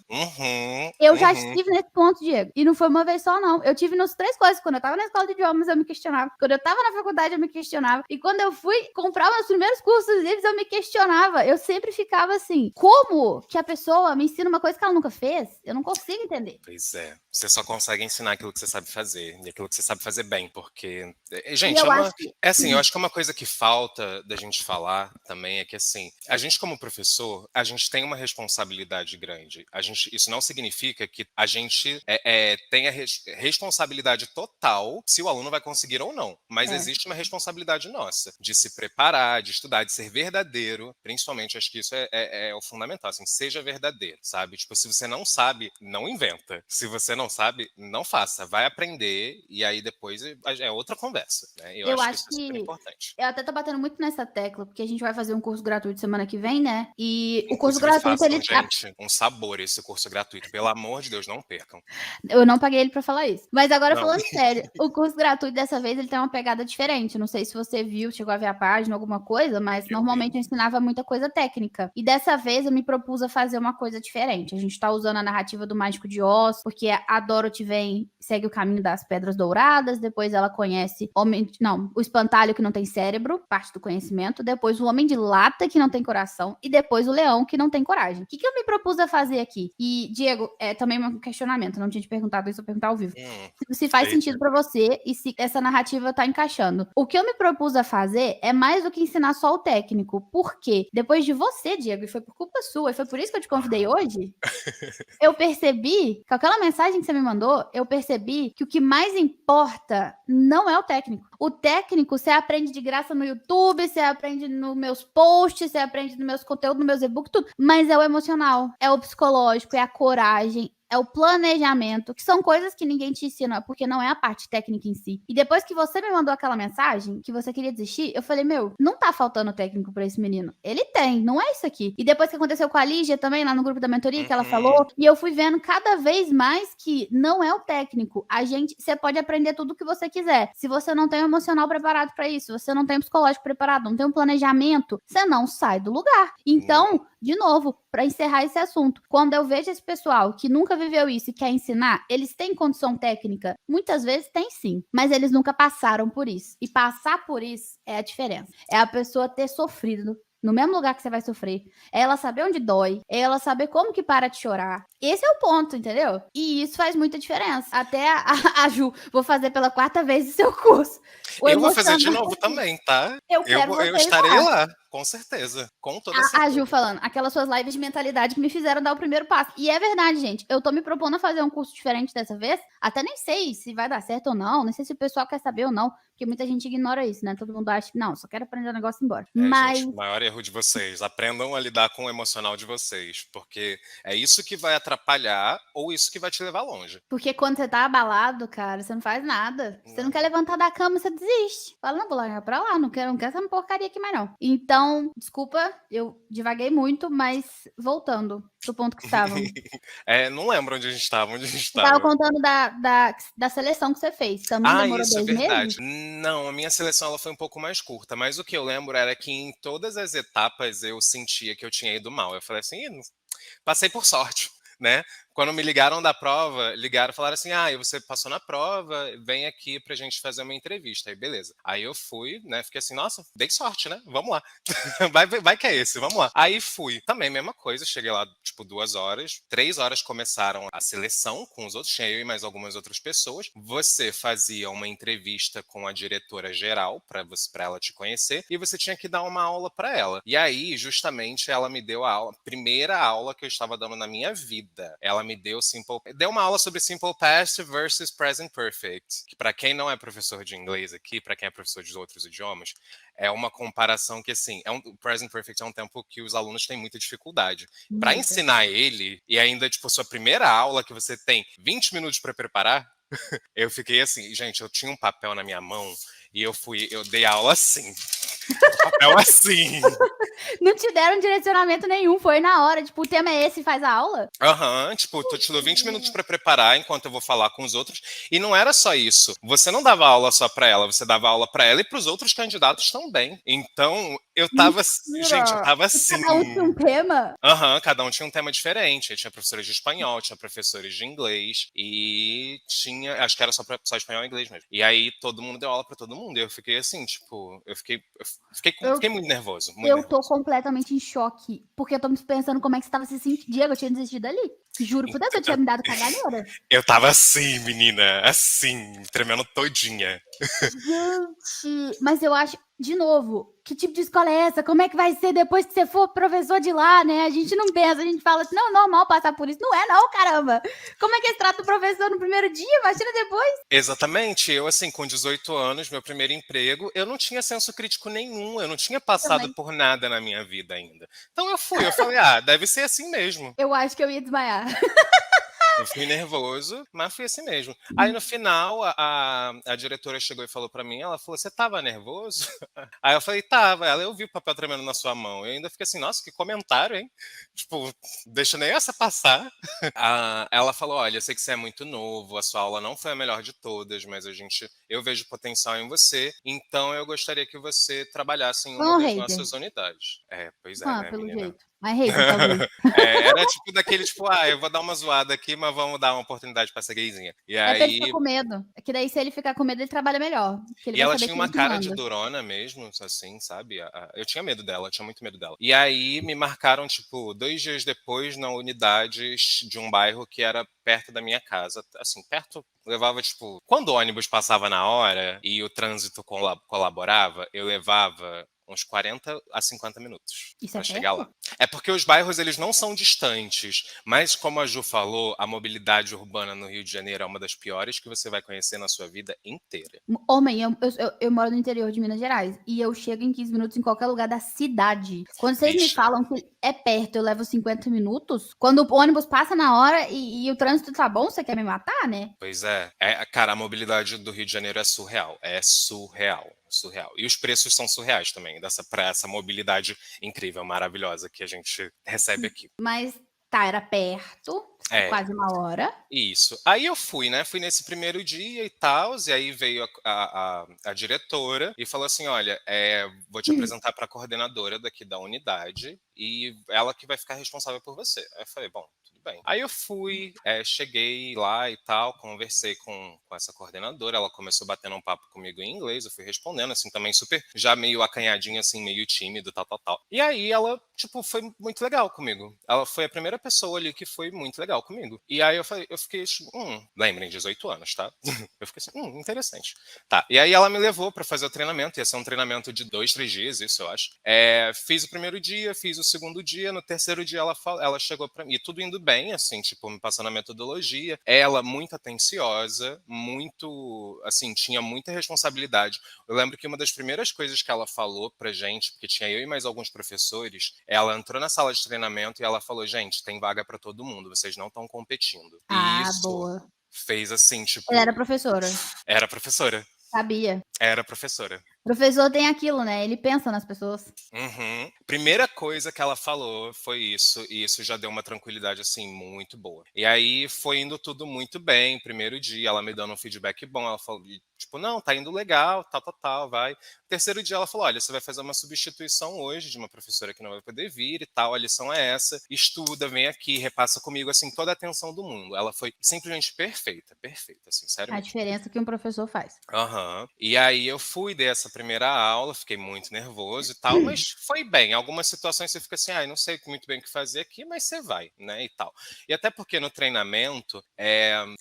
Eu já estive nesse ponto, Diego. E não foi uma vez só, não. Eu tive nas 3 coisas. Quando eu tava na escola de idiomas, eu me questionava. Quando eu tava na faculdade, eu me questionava. E quando eu fui comprar meus primeiros cursos livres, eu me questionava. Eu sempre ficava assim, como que a pessoa me ensina uma coisa que ela nunca fez? Eu não consigo entender. Pois é. Você só consegue ensinar aquilo que você sabe fazer. E aquilo que você sabe fazer bem. Porque, E gente, eu acho que... é assim, eu acho que uma coisa que falta da gente falar também é que, assim, a gente como professor, a gente tem uma responsabilidade grande. Isso não significa que a gente tenha responsabilidade total se o aluno vai conseguir ou não. Mas existe uma responsabilidade nossa de se preparar, de estudar, de ser verdadeiro. Principalmente, acho que isso é o fundamental. Assim, seja verdadeiro, sabe? Tipo, se você não sabe, não inventa. Se você não sabe, não faça. Vai aprender e aí depois é outra conversa, né? Eu acho que acho isso é super que importante. eu até tô batendo muito nessa tecla, porque a gente vai fazer um curso gratuito semana que vem, né? E o curso Inclusive, gratuito, façam, gente, um sabor esse curso gratuito. Pelo amor de Deus, não percam. Eu não paguei ele pra falar isso. Mas agora, Não. falando sério, o curso gratuito dessa vez, ele tem uma pegada diferente. Não sei se você viu, chegou a ver a página, alguma coisa, mas Eu vi. normalmente eu ensinava muita coisa técnica. E dessa vez eu me propus a fazer uma coisa diferente. A gente tá usando a narrativa do Mágico de Oz, porque a Dorothy segue o caminho das Pedras Douradas, depois ela conhece o espantalho que não tem cérebro, parte do conhecimento, depois o homem de lata que não tem coração e depois o leão que não tem coragem. O que eu me propus a fazer aqui? E, Diego, é também um questionamento, não tinha te perguntado isso, eu perguntar ao vivo. Se faz sentido pra você e se essa narrativa tá encaixando. O que eu me propus a fazer é mais do que ensinar só o técnico. Por quê? Depois de você, Diego, e foi por culpa sua, e foi por isso que eu te convidei hoje, eu percebi, com aquela mensagem que você me mandou, eu percebi que o que mais importa não é o técnico. O técnico você aprende de graça no YouTube, você aprende nos meus posts, você aprende nos meus conteúdos, nos meus e-books, tudo. Mas é o emocional, é o psicológico, é a coragem, é o planejamento, que são coisas que ninguém te ensina, porque não é a parte técnica em si. E depois que você me mandou aquela mensagem, que você queria desistir, eu falei, meu, não tá faltando técnico pra esse menino. Ele tem, não é isso aqui. E depois que aconteceu com a Lígia também, lá no grupo da mentoria, que ela falou, e eu fui vendo cada vez mais que não é o técnico. Você pode aprender tudo o que você quiser. Se você não tem o emocional preparado pra isso, você não tem o psicológico preparado, não tem um planejamento, você não sai do lugar. Então, de novo, para encerrar esse assunto, quando eu vejo esse pessoal que nunca viveu isso e quer ensinar, eles têm condição técnica? Muitas vezes tem sim, mas eles nunca passaram por isso. E passar por isso é a diferença. É a pessoa ter sofrido no mesmo lugar que você vai sofrer. É ela saber onde dói, é ela saber como que para de chorar. Esse é o ponto, entendeu? E isso faz muita diferença. Até a Ju, vou fazer pela 4ª vez o seu curso. Eu vou fazer de novo também, tá? Eu quero Eu vocês estarei lá. lá, com certeza. Com toda A certeza. Ju falando, aquelas suas lives de mentalidade que me fizeram dar o primeiro passo. E é verdade, gente. Eu tô me propondo a fazer um curso diferente dessa vez. Até nem sei se vai dar certo ou não. Nem sei se o pessoal quer saber ou não. Porque muita gente ignora isso, né? Todo mundo acha que não, só quero aprender o negócio e ir embora. Mas Gente, o maior erro de vocês. Aprendam a lidar com o emocional de vocês. Porque é isso que vai atrapalhar ou isso que vai te levar longe. porque quando você tá abalado, cara, você não faz nada. Você não quer levantar da cama, você desiste. Fala, não, vou largar pra lá, não quero essa porcaria aqui mais não. Então, desculpa, eu divaguei muito, mas voltando pro ponto que estávamos. Não lembro onde a gente estava. Onde a gente Você tava estava? contando da seleção que você fez. Também demorou Isso é 2 meses? verdade. Não, a minha seleção ela foi um pouco mais curta, mas o que eu lembro era que em todas as etapas eu sentia que eu tinha ido mal. Eu falei assim, passei por sorte, né? Quando me ligaram da prova, ligaram e falaram assim: ah, e você passou na prova, vem aqui pra gente fazer uma entrevista. Aí, beleza. Aí eu fui, né? Fiquei assim, nossa, dei sorte, né? Vamos lá. Vai que é esse, vamos lá. Aí fui. Também, mesma coisa, cheguei lá, tipo, 2 horas. 3 horas começaram a seleção com os outros, tinha eu e mais algumas outras pessoas. Você fazia uma entrevista com a diretora geral, pra ela te conhecer, e você tinha que dar uma aula pra ela. E aí, justamente, ela me deu a aula, primeira aula que eu estava dando na minha vida. Ela me deu uma aula sobre Simple Past versus Present Perfect, que para quem não é professor de inglês aqui, para quem é professor de outros idiomas, é uma comparação que, assim, o Present Perfect é um tempo que os alunos têm muita dificuldade. Para Muita. ensinar ele, e ainda, tipo, sua primeira aula que você tem 20 minutos para preparar, eu fiquei assim, gente, eu tinha um papel na minha mão e eu dei aula assim. Papel assim. Não te deram direcionamento nenhum, foi na hora. Tipo, o tema é esse, faz a aula? Aham, tipo, tu te dou 20 minutos pra preparar enquanto eu vou falar com os outros. E não era só isso. Você não dava aula só pra ela, você dava aula pra ela e pros outros candidatos também. Então, gente, eu Mentira! tava E assim. cada um tinha um tema? Aham, cada um tinha um tema diferente. Aí tinha professores de espanhol, tinha professores de inglês e tinha, acho que era só espanhol e inglês mesmo. E aí todo mundo deu aula pra todo mundo. E eu fiquei assim, tipo, Eu, fiquei muito nervoso, muito eu tô nervoso. completamente em choque. Porque eu tô me pensando como é que você tava se sentindo. Diego, eu tinha desistido ali. Juro por Deus, eu tinha me dado caganeira. Eu tava assim, menina, assim, tremendo todinha. Gente, mas eu acho, de novo, que tipo de escola é essa? Como é que vai ser depois que você for professor de lá, né? A gente não pensa, a gente fala assim, não, é normal passar por isso. Não é não, caramba. Como é que eles tratam o professor no primeiro dia? Imagina depois. Exatamente, eu assim, com 18 anos, meu primeiro emprego, eu não tinha senso crítico nenhum, eu não tinha passado Também. por nada na minha vida ainda. Então eu falei, ah, deve ser assim mesmo. Eu acho que eu ia desmaiar. Eu fui nervoso, mas fui assim mesmo. Aí no final, a diretora chegou e falou pra mim, ela falou, você tava nervoso? Aí eu falei, tava. Ela, eu vi o papel tremendo na sua mão. Eu ainda fiquei assim, nossa, que comentário, hein? Tipo, deixa nem essa passar. Ela falou, olha, eu sei que você é muito novo, a sua aula não foi a melhor de todas, mas eu vejo potencial em você, então eu gostaria que você trabalhasse em Foi uma um das hater. nossas unidades. É, pois é, Ah, né, pelo menina? jeito. Mas hater, talvez. Era tipo daquele, tipo, eu vou dar uma zoada aqui, mas vamos dar uma oportunidade pra ser gayzinha. E É pra ele ficar aí. com medo. É que daí, se ele ficar com medo, ele trabalha melhor. Porque ele E vai ela saber tinha que ele uma que cara de manda. durona mesmo, assim, sabe? Eu tinha medo dela, tinha muito medo dela. E aí me marcaram, tipo, 2 dias depois na unidade de um bairro que era perto da minha casa. Assim, perto, levava, tipo. Quando o ônibus passava na hora e o trânsito colaborava, eu levava uns 40 a 50 minutos Isso é pra chegar lá. perto? É porque os bairros eles não são distantes, mas como a Ju falou, a mobilidade urbana no Rio de Janeiro é uma das piores que você vai conhecer na sua vida inteira. Homem, eu moro no interior de Minas Gerais e eu chego em 15 minutos em qualquer lugar da cidade. Quando vocês me Bicha, falam que é perto, eu levo 50 minutos. Quando o ônibus passa na hora e o trânsito tá bom, você quer me matar, né? pois é. Cara, a mobilidade do Rio de Janeiro é surreal. É surreal. Surreal. E os preços são surreais também, pra essa mobilidade incrível, maravilhosa que a gente recebe aqui. Mas tá, era perto, É, quase uma hora. isso. Aí eu fui, né? Fui nesse primeiro dia e tal, e aí veio a diretora e falou assim: olha, vou te apresentar para a coordenadora daqui da unidade e ela que vai ficar responsável por você. Aí eu falei, bom, tudo bem. Aí eu fui, cheguei lá e tal, conversei com essa coordenadora, ela começou batendo um papo comigo em inglês, eu fui respondendo, assim, também super, já meio acanhadinho, assim, meio tímido, tal, tal, tal. E aí ela, tipo, foi muito legal comigo. Ela foi a primeira pessoa ali que foi muito legal comigo. E aí eu fiquei, tipo, lembrem, 18 anos, tá? Eu fiquei assim, interessante. Tá, e aí ela me levou pra fazer o treinamento, ia ser um treinamento de 2, 3 dias, isso eu acho. Fiz o primeiro dia, fiz o segundo dia, no terceiro dia ela chegou pra mim, e tudo indo bem, assim, tipo, me passando a metodologia. Ela muito atenciosa, muito, assim, tinha muita responsabilidade. Eu lembro que uma das primeiras coisas que ela falou pra gente, porque tinha eu e mais alguns professores, ela entrou na sala de treinamento e ela falou, gente, tem vaga pra todo mundo, vocês não estão competindo. E Ah, isso boa. fez assim, Ela era tipo, professora. era professora. Sabia. Era professora. O professor tem aquilo, né? Ele pensa nas pessoas. Uhum. Primeira coisa que ela falou foi isso, e isso já deu uma tranquilidade, assim, muito boa. E aí foi indo tudo muito bem, primeiro dia, ela me dando um feedback bom, ela falou, tipo, não, tá indo legal, tal, tal, tal, vai. Terceiro dia ela falou, olha, você vai fazer uma substituição hoje de uma professora que não vai poder vir e tal, a lição é essa, estuda, vem aqui, repassa comigo, assim, toda a atenção do mundo. Ela foi simplesmente perfeita, perfeita, assim, sério A mesmo. diferença que um professor faz. Aham. E aí eu fui, dei essa primeira aula, fiquei muito nervoso e tal, mas foi bem. Algumas situações você fica assim, ai, não sei muito bem o que fazer aqui, mas você vai, né, e tal. E até porque no treinamento,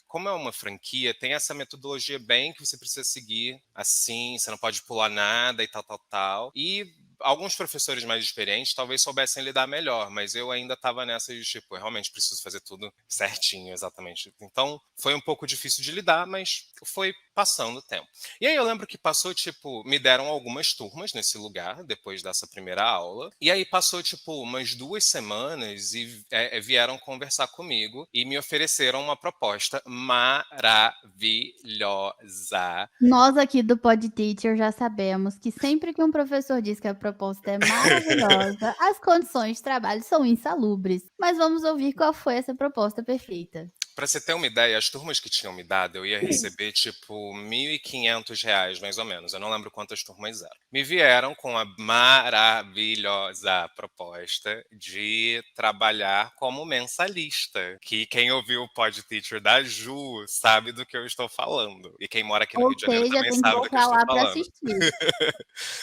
como é uma franquia, tem essa metodologia bem que você precisa seguir assim, você não pode pular nada e tal, tal, tal. E alguns professores mais experientes talvez soubessem lidar melhor, mas eu ainda estava nessa de tipo, eu realmente preciso fazer tudo certinho, exatamente. Então, foi um pouco difícil de lidar, mas foi passando o tempo. E aí eu lembro que passou, tipo, me deram algumas turmas nesse lugar, depois dessa primeira aula. E aí passou, tipo, umas 2 semanas e vieram conversar comigo e me ofereceram uma proposta maravilhosa. Nós aqui do Pod Teacher já sabemos que sempre que um professor diz que a proposta é maravilhosa, as condições de trabalho são insalubres. Mas vamos ouvir qual foi essa proposta perfeita. Pra você ter uma ideia, as turmas que tinham me dado, eu ia receber tipo R$ 1.500, mais ou menos. Eu não lembro quantas turmas eram. Me vieram com a maravilhosa proposta de trabalhar como mensalista. Que quem ouviu o Pod Teacher da Ju sabe do que eu estou falando. E quem mora aqui no Ou Rio de Janeiro seja, também tem que sabe do que eu voltar estou lá para falando. assistir.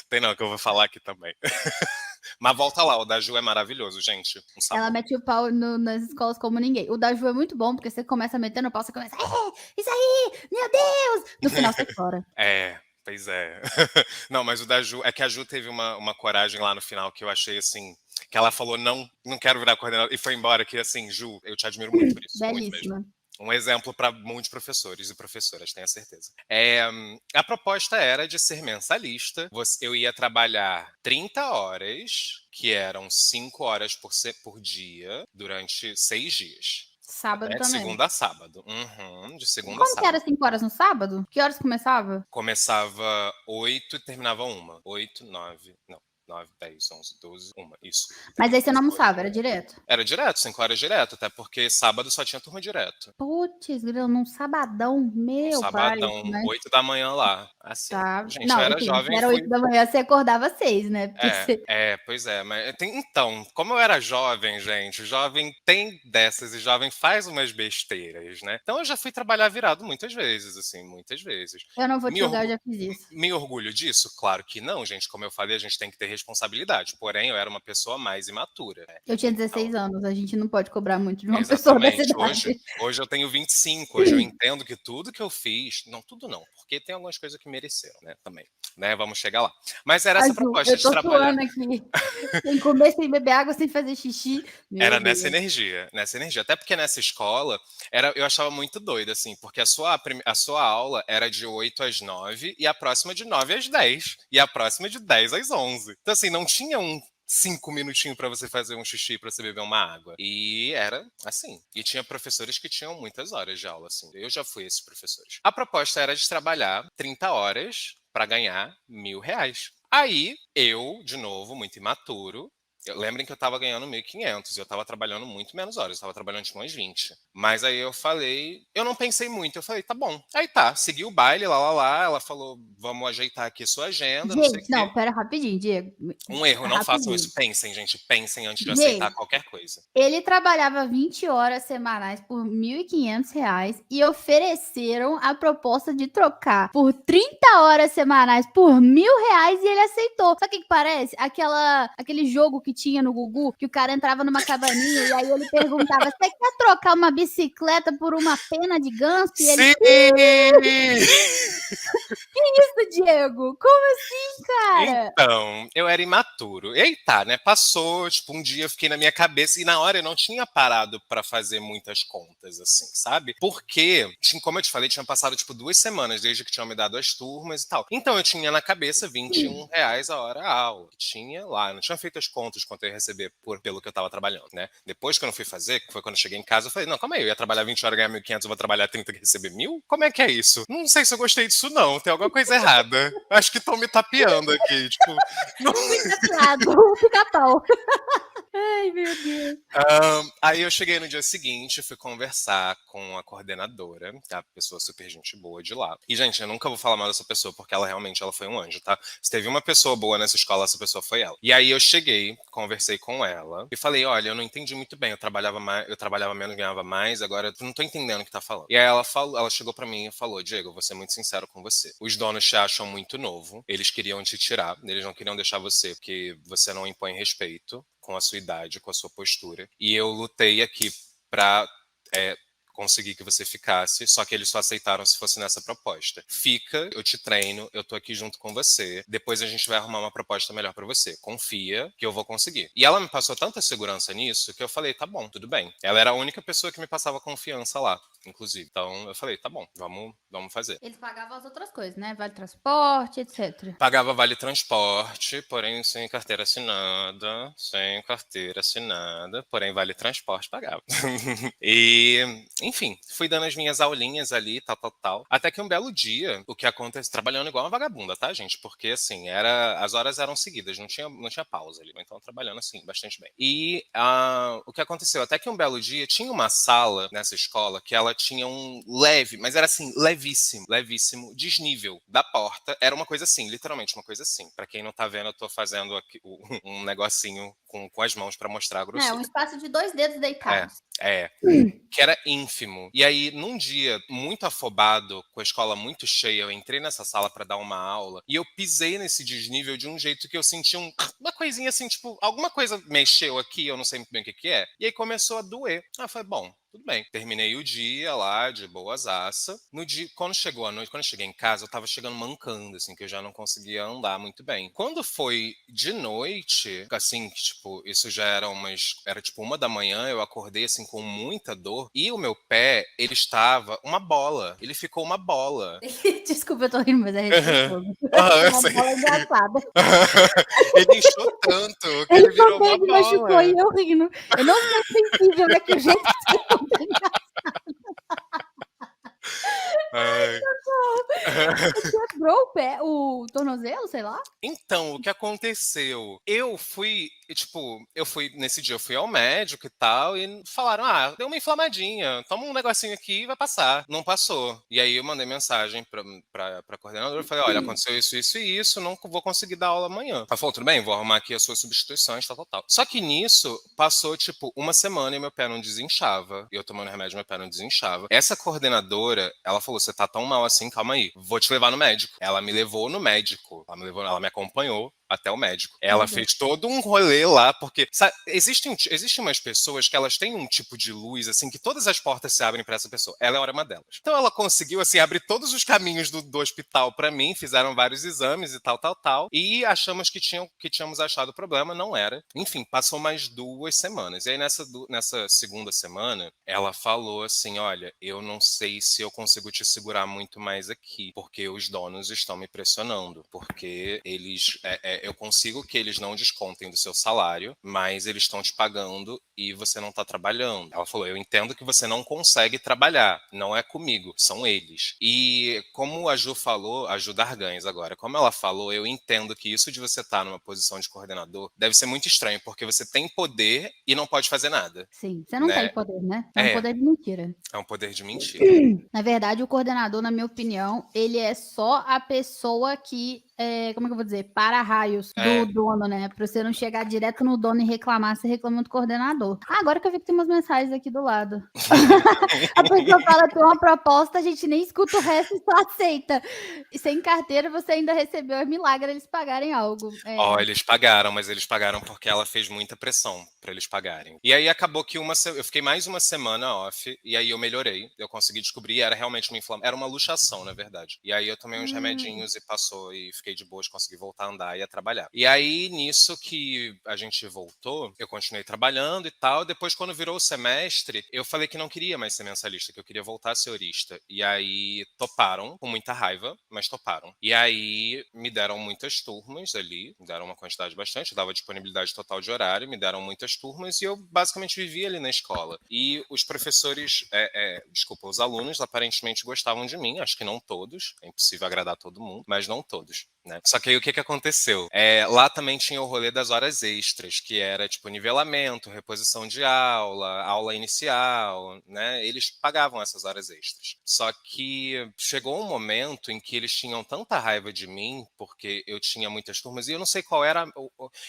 Tem não, que eu vou falar aqui também. Mas volta lá, o da Ju é maravilhoso, gente. Um Ela sabor. mete o pau nas escolas como ninguém. O da Ju é muito bom, porque você começa metendo o pau, você começa, isso aí, meu Deus! No final você chora. É, pois é. Não, mas o da Ju, é que a Ju teve uma coragem lá no final que eu achei assim, que ela falou, não, não quero virar coordenadora, e foi embora, que assim, Ju, eu te admiro muito por isso, muito mesmo. Belíssima. Um exemplo para muitos professores e professoras, tenho certeza. A proposta era de ser mensalista. Eu ia trabalhar 30 horas, que eram 5 horas por dia, durante 6 dias. Sábado Né? De também. segunda a sábado. Uhum, de segunda a Como que era sábado. 5 horas no sábado? Que horas começava? Começava 8 e terminava uma. 8, 9, não. 9, 10, 11, 12, uma. Isso. E Mas também aí você não começava 8. almoçava, era direto? Era direto, 5 horas direto, até porque sábado só tinha turma direto. Putz, grilo, num sabadão, Um meu pai, sabadão, né? 8 da manhã lá. Assim. Tá. Gente, eu Não, era assim, se jovem e era fui. 8 da manhã, você acordava 6, né? Porque você... Pois é, mas então, como eu era jovem, gente, jovem tem dessas e jovem faz umas besteiras, né? Então eu já fui trabalhar virado muitas vezes, assim, muitas vezes. Eu não vou te Me, julgar, eu orgu- já fiz isso. Me orgulho disso? Claro que não, gente. Como eu falei, a gente tem que ter responsabilidade. Porém, eu era uma pessoa mais imatura, né? Eu tinha Então, 16 anos, a gente não pode cobrar muito de uma pessoa dessa exatamente. Hoje, idade. hoje eu tenho 25. Hoje eu entendo que tudo que eu fiz, não tudo não, porque tem algumas coisas que mereceram, né? Também, né? Vamos chegar lá. Mas era Ai, essa Ju, proposta eu de tô trabalhar. suando aqui. Sem comer, sem beber água, sem fazer xixi. Meu Era nessa Deus. energia, nessa energia. Até porque nessa escola, eu achava muito doido, assim, porque a sua aula era de 8 às 9 e a próxima de 9 às 10 e a próxima de 10 às 11. Então, assim, não tinha 5 minutinhos para você fazer um xixi, para você beber uma água. E era assim. E tinha professores que tinham muitas horas de aula, assim. Eu já fui esses professores. A proposta era de trabalhar 30 horas para ganhar R$ 1.000. Aí, eu, de novo, muito imaturo, lembrem que eu estava ganhando 1.500 e eu estava trabalhando muito menos horas, eu estava trabalhando tipo umas 20. Mas aí eu falei, eu não pensei muito, eu falei, tá bom. Aí tá, segui o baile, lá, lá, lá. Ela falou, vamos ajeitar aqui sua agenda, não sei o Gente, não, quê. pera rapidinho, Diego. Um erro, não façam Rapidinho. isso. Pensem, gente, pensem antes de aceitar Gente, qualquer coisa. ele trabalhava 20 horas semanais por R$ 1.500 e ofereceram a proposta de trocar por 30 horas semanais por R$ 1.000 e ele aceitou. Sabe o que parece? Aquele jogo que tinha no Gugu, que o cara entrava numa cabaninha e aí ele perguntava: você quer trocar uma bicicleta por uma pena de ganso? E ele, Sim! isso, Diego? Como assim, cara? Então, eu era imaturo. Eita, né? Passou, tipo, um dia eu fiquei na minha cabeça e na hora eu não tinha parado pra fazer muitas contas, assim, sabe? Porque, como eu te falei, tinha passado, tipo, 2 semanas desde que tinham me dado as turmas e tal. Então eu tinha na cabeça R$ 21 a hora a aula. Tinha lá, eu não tinha feito as contas quanto eu ia receber pelo que eu tava trabalhando, né? Depois que eu não fui fazer, que foi quando eu cheguei em casa, eu falei, não, calma aí, eu ia trabalhar 20 horas e ganhar 1.500, eu vou trabalhar 30 e receber 1.000? Como é que é isso? Não sei se eu gostei disso, não. Tem alguma coisa errada tapeada. Acho que estão me tapeando aqui, tipo... Não... Tapeado, o pica-pau. Ai, meu Deus. Aí eu cheguei no dia seguinte, fui conversar com a coordenadora, a pessoa super gente boa de lá. E, gente, eu nunca vou falar mal dessa pessoa, porque ela realmente foi um anjo, tá? Se teve uma pessoa boa nessa escola, essa pessoa foi ela. E aí eu cheguei, conversei com ela, e falei, olha, eu não entendi muito bem, eu trabalhava menos, ganhava mais, agora eu não tô entendendo o que tá falando. E aí ela chegou pra mim e falou, Diego, eu vou ser muito sincero com você. Os donos te acham muito novo, eles queriam te tirar, eles não queriam deixar você, porque você não impõe respeito com a sua idade, com a sua postura. E eu lutei aqui pra conseguir que você ficasse, só que eles só aceitaram se fosse nessa proposta. Fica, eu te treino, eu tô aqui junto com você, depois a gente vai arrumar uma proposta melhor pra você. Confia que eu vou conseguir. E ela me passou tanta segurança nisso que eu falei, tá bom, tudo bem. Ela era a única pessoa que me passava confiança lá, inclusive. Então eu falei, tá bom, vamos fazer. Eles pagavam as outras coisas, né? Vale transporte, etc. Pagava vale transporte, porém sem carteira assinada. Sem carteira assinada, porém vale transporte pagava. E, enfim, fui dando as minhas aulinhas ali, tal. Até que um belo dia, o que acontece, trabalhando igual uma vagabunda, tá, gente? Porque, assim, as horas eram seguidas, não tinha pausa ali. Então, trabalhando, assim, bastante bem. E o que aconteceu? Até que um belo dia, tinha uma sala nessa escola que ela tinha um leve, mas era assim, levíssimo, desnível da porta. Era uma coisa assim, literalmente uma coisa assim. Pra quem não tá vendo, eu tô fazendo aqui um negocinho com as mãos pra mostrar a É, um grossura. espaço de 2 dedos deitados. Que era ínfimo. E aí, num dia muito afobado, com a escola muito cheia, eu entrei nessa sala pra dar uma aula e eu pisei nesse desnível de um jeito que eu senti uma coisinha assim, tipo, alguma coisa mexeu aqui, eu não sei muito bem o que é. E aí começou a doer. Ah, foi bom. Tudo bem. Terminei o dia lá, de boazaça. No dia, quando chegou a noite, quando eu cheguei em casa, eu tava chegando mancando, assim, que eu já não conseguia andar muito bem. Quando foi de noite, assim, tipo, isso já era tipo 1 da manhã, eu acordei, assim, com muita dor. E o meu pé, ele estava uma bola. Ele ficou uma bola. Desculpa, eu tô rindo, mas é respeitoso. Eu Uma sei. bola engraçada. Ele inchou tanto que Ele ele virou uma também machucou e bola. eu rindo. Eu não sou sensível, é que o jeito que você conta é engraçado. Ai. Você quebrou o pé, o tornozelo, sei lá? Então, o que aconteceu? Nesse dia eu fui ao médico e tal, e falaram, deu uma inflamadinha, toma um negocinho aqui e vai passar. Não passou. E aí eu mandei mensagem pra coordenadora, falei, olha, aconteceu isso e isso, não vou conseguir dar aula amanhã. Ela falou, tudo bem, vou arrumar aqui as suas substituições, tal. Só que nisso, passou, tipo, 1 semana e meu pé não desinchava. E eu tomando remédio, meu pé não desinchava. Essa coordenadora, ela falou, você tá tão mal assim, calma aí, vou te levar no médico. Ela me levou no médico. Ela me acompanhou até o médico. Ela fez todo um rolê lá, porque sabe, existem umas pessoas que elas têm um tipo de luz, assim, que todas as portas se abrem pra essa pessoa. Ela era uma delas. Então ela conseguiu, assim, abrir todos os caminhos do hospital pra mim, fizeram vários exames e tal, e achamos que tínhamos achado o problema, não era. Enfim, passou mais 2 semanas. E aí nessa segunda semana, ela falou assim, olha, eu não sei se eu consigo te segurar muito mais aqui, porque os donos estão me pressionando, porque eu consigo que eles não descontem do seu salário, mas eles estão te pagando e você não está trabalhando. Ela falou, eu entendo que você não consegue trabalhar, não é comigo, são eles. E como a Ju falou, a Ju Dargães agora, como ela falou, eu entendo que isso de você estar numa posição de coordenador deve ser muito estranho, porque você tem poder e não pode fazer nada. Sim, você não tem Né? poder, né? É um poder de mentira. É um poder de mentira. Na verdade, o coordenador, na minha opinião, ele é só a pessoa que, como é que eu vou dizer, para-raios do dono, né? Pra você não chegar direto no dono e reclamar, você reclama do coordenador. Agora que eu vi que tem umas mensagens aqui do lado. A pessoa fala, tem uma proposta, a gente nem escuta o resto e só aceita. E sem carteira, você ainda recebeu, é milagre eles pagarem algo. Eles pagaram, mas eles pagaram porque ela fez muita pressão pra eles pagarem. E aí acabou que eu fiquei mais 1 semana off, e aí eu melhorei. Eu consegui descobrir, era realmente era uma luxação, na verdade. E aí eu tomei uns remedinhos e passou, e fiquei de boas, consegui voltar a andar e a trabalhar. E aí, nisso que a gente voltou, eu continuei trabalhando e tal. Depois, quando virou o semestre, eu falei que não queria mais ser mensalista, que eu queria voltar a ser horista. E aí, toparam, com muita raiva, mas toparam. E aí, me deram muitas turmas ali, me deram uma quantidade bastante, dava disponibilidade total de horário, me deram muitas turmas e eu basicamente vivia ali na escola. E os professores, desculpa, os alunos aparentemente gostavam de mim, acho que não todos, é impossível agradar todo mundo, mas não todos. Né? Só que aí o que aconteceu? Lá também tinha o rolê das horas extras, que era tipo nivelamento, reposição de aula, aula inicial, né? Eles pagavam essas horas extras. Só que chegou um momento em que eles tinham tanta raiva de mim, porque eu tinha muitas turmas, e eu não sei qual era,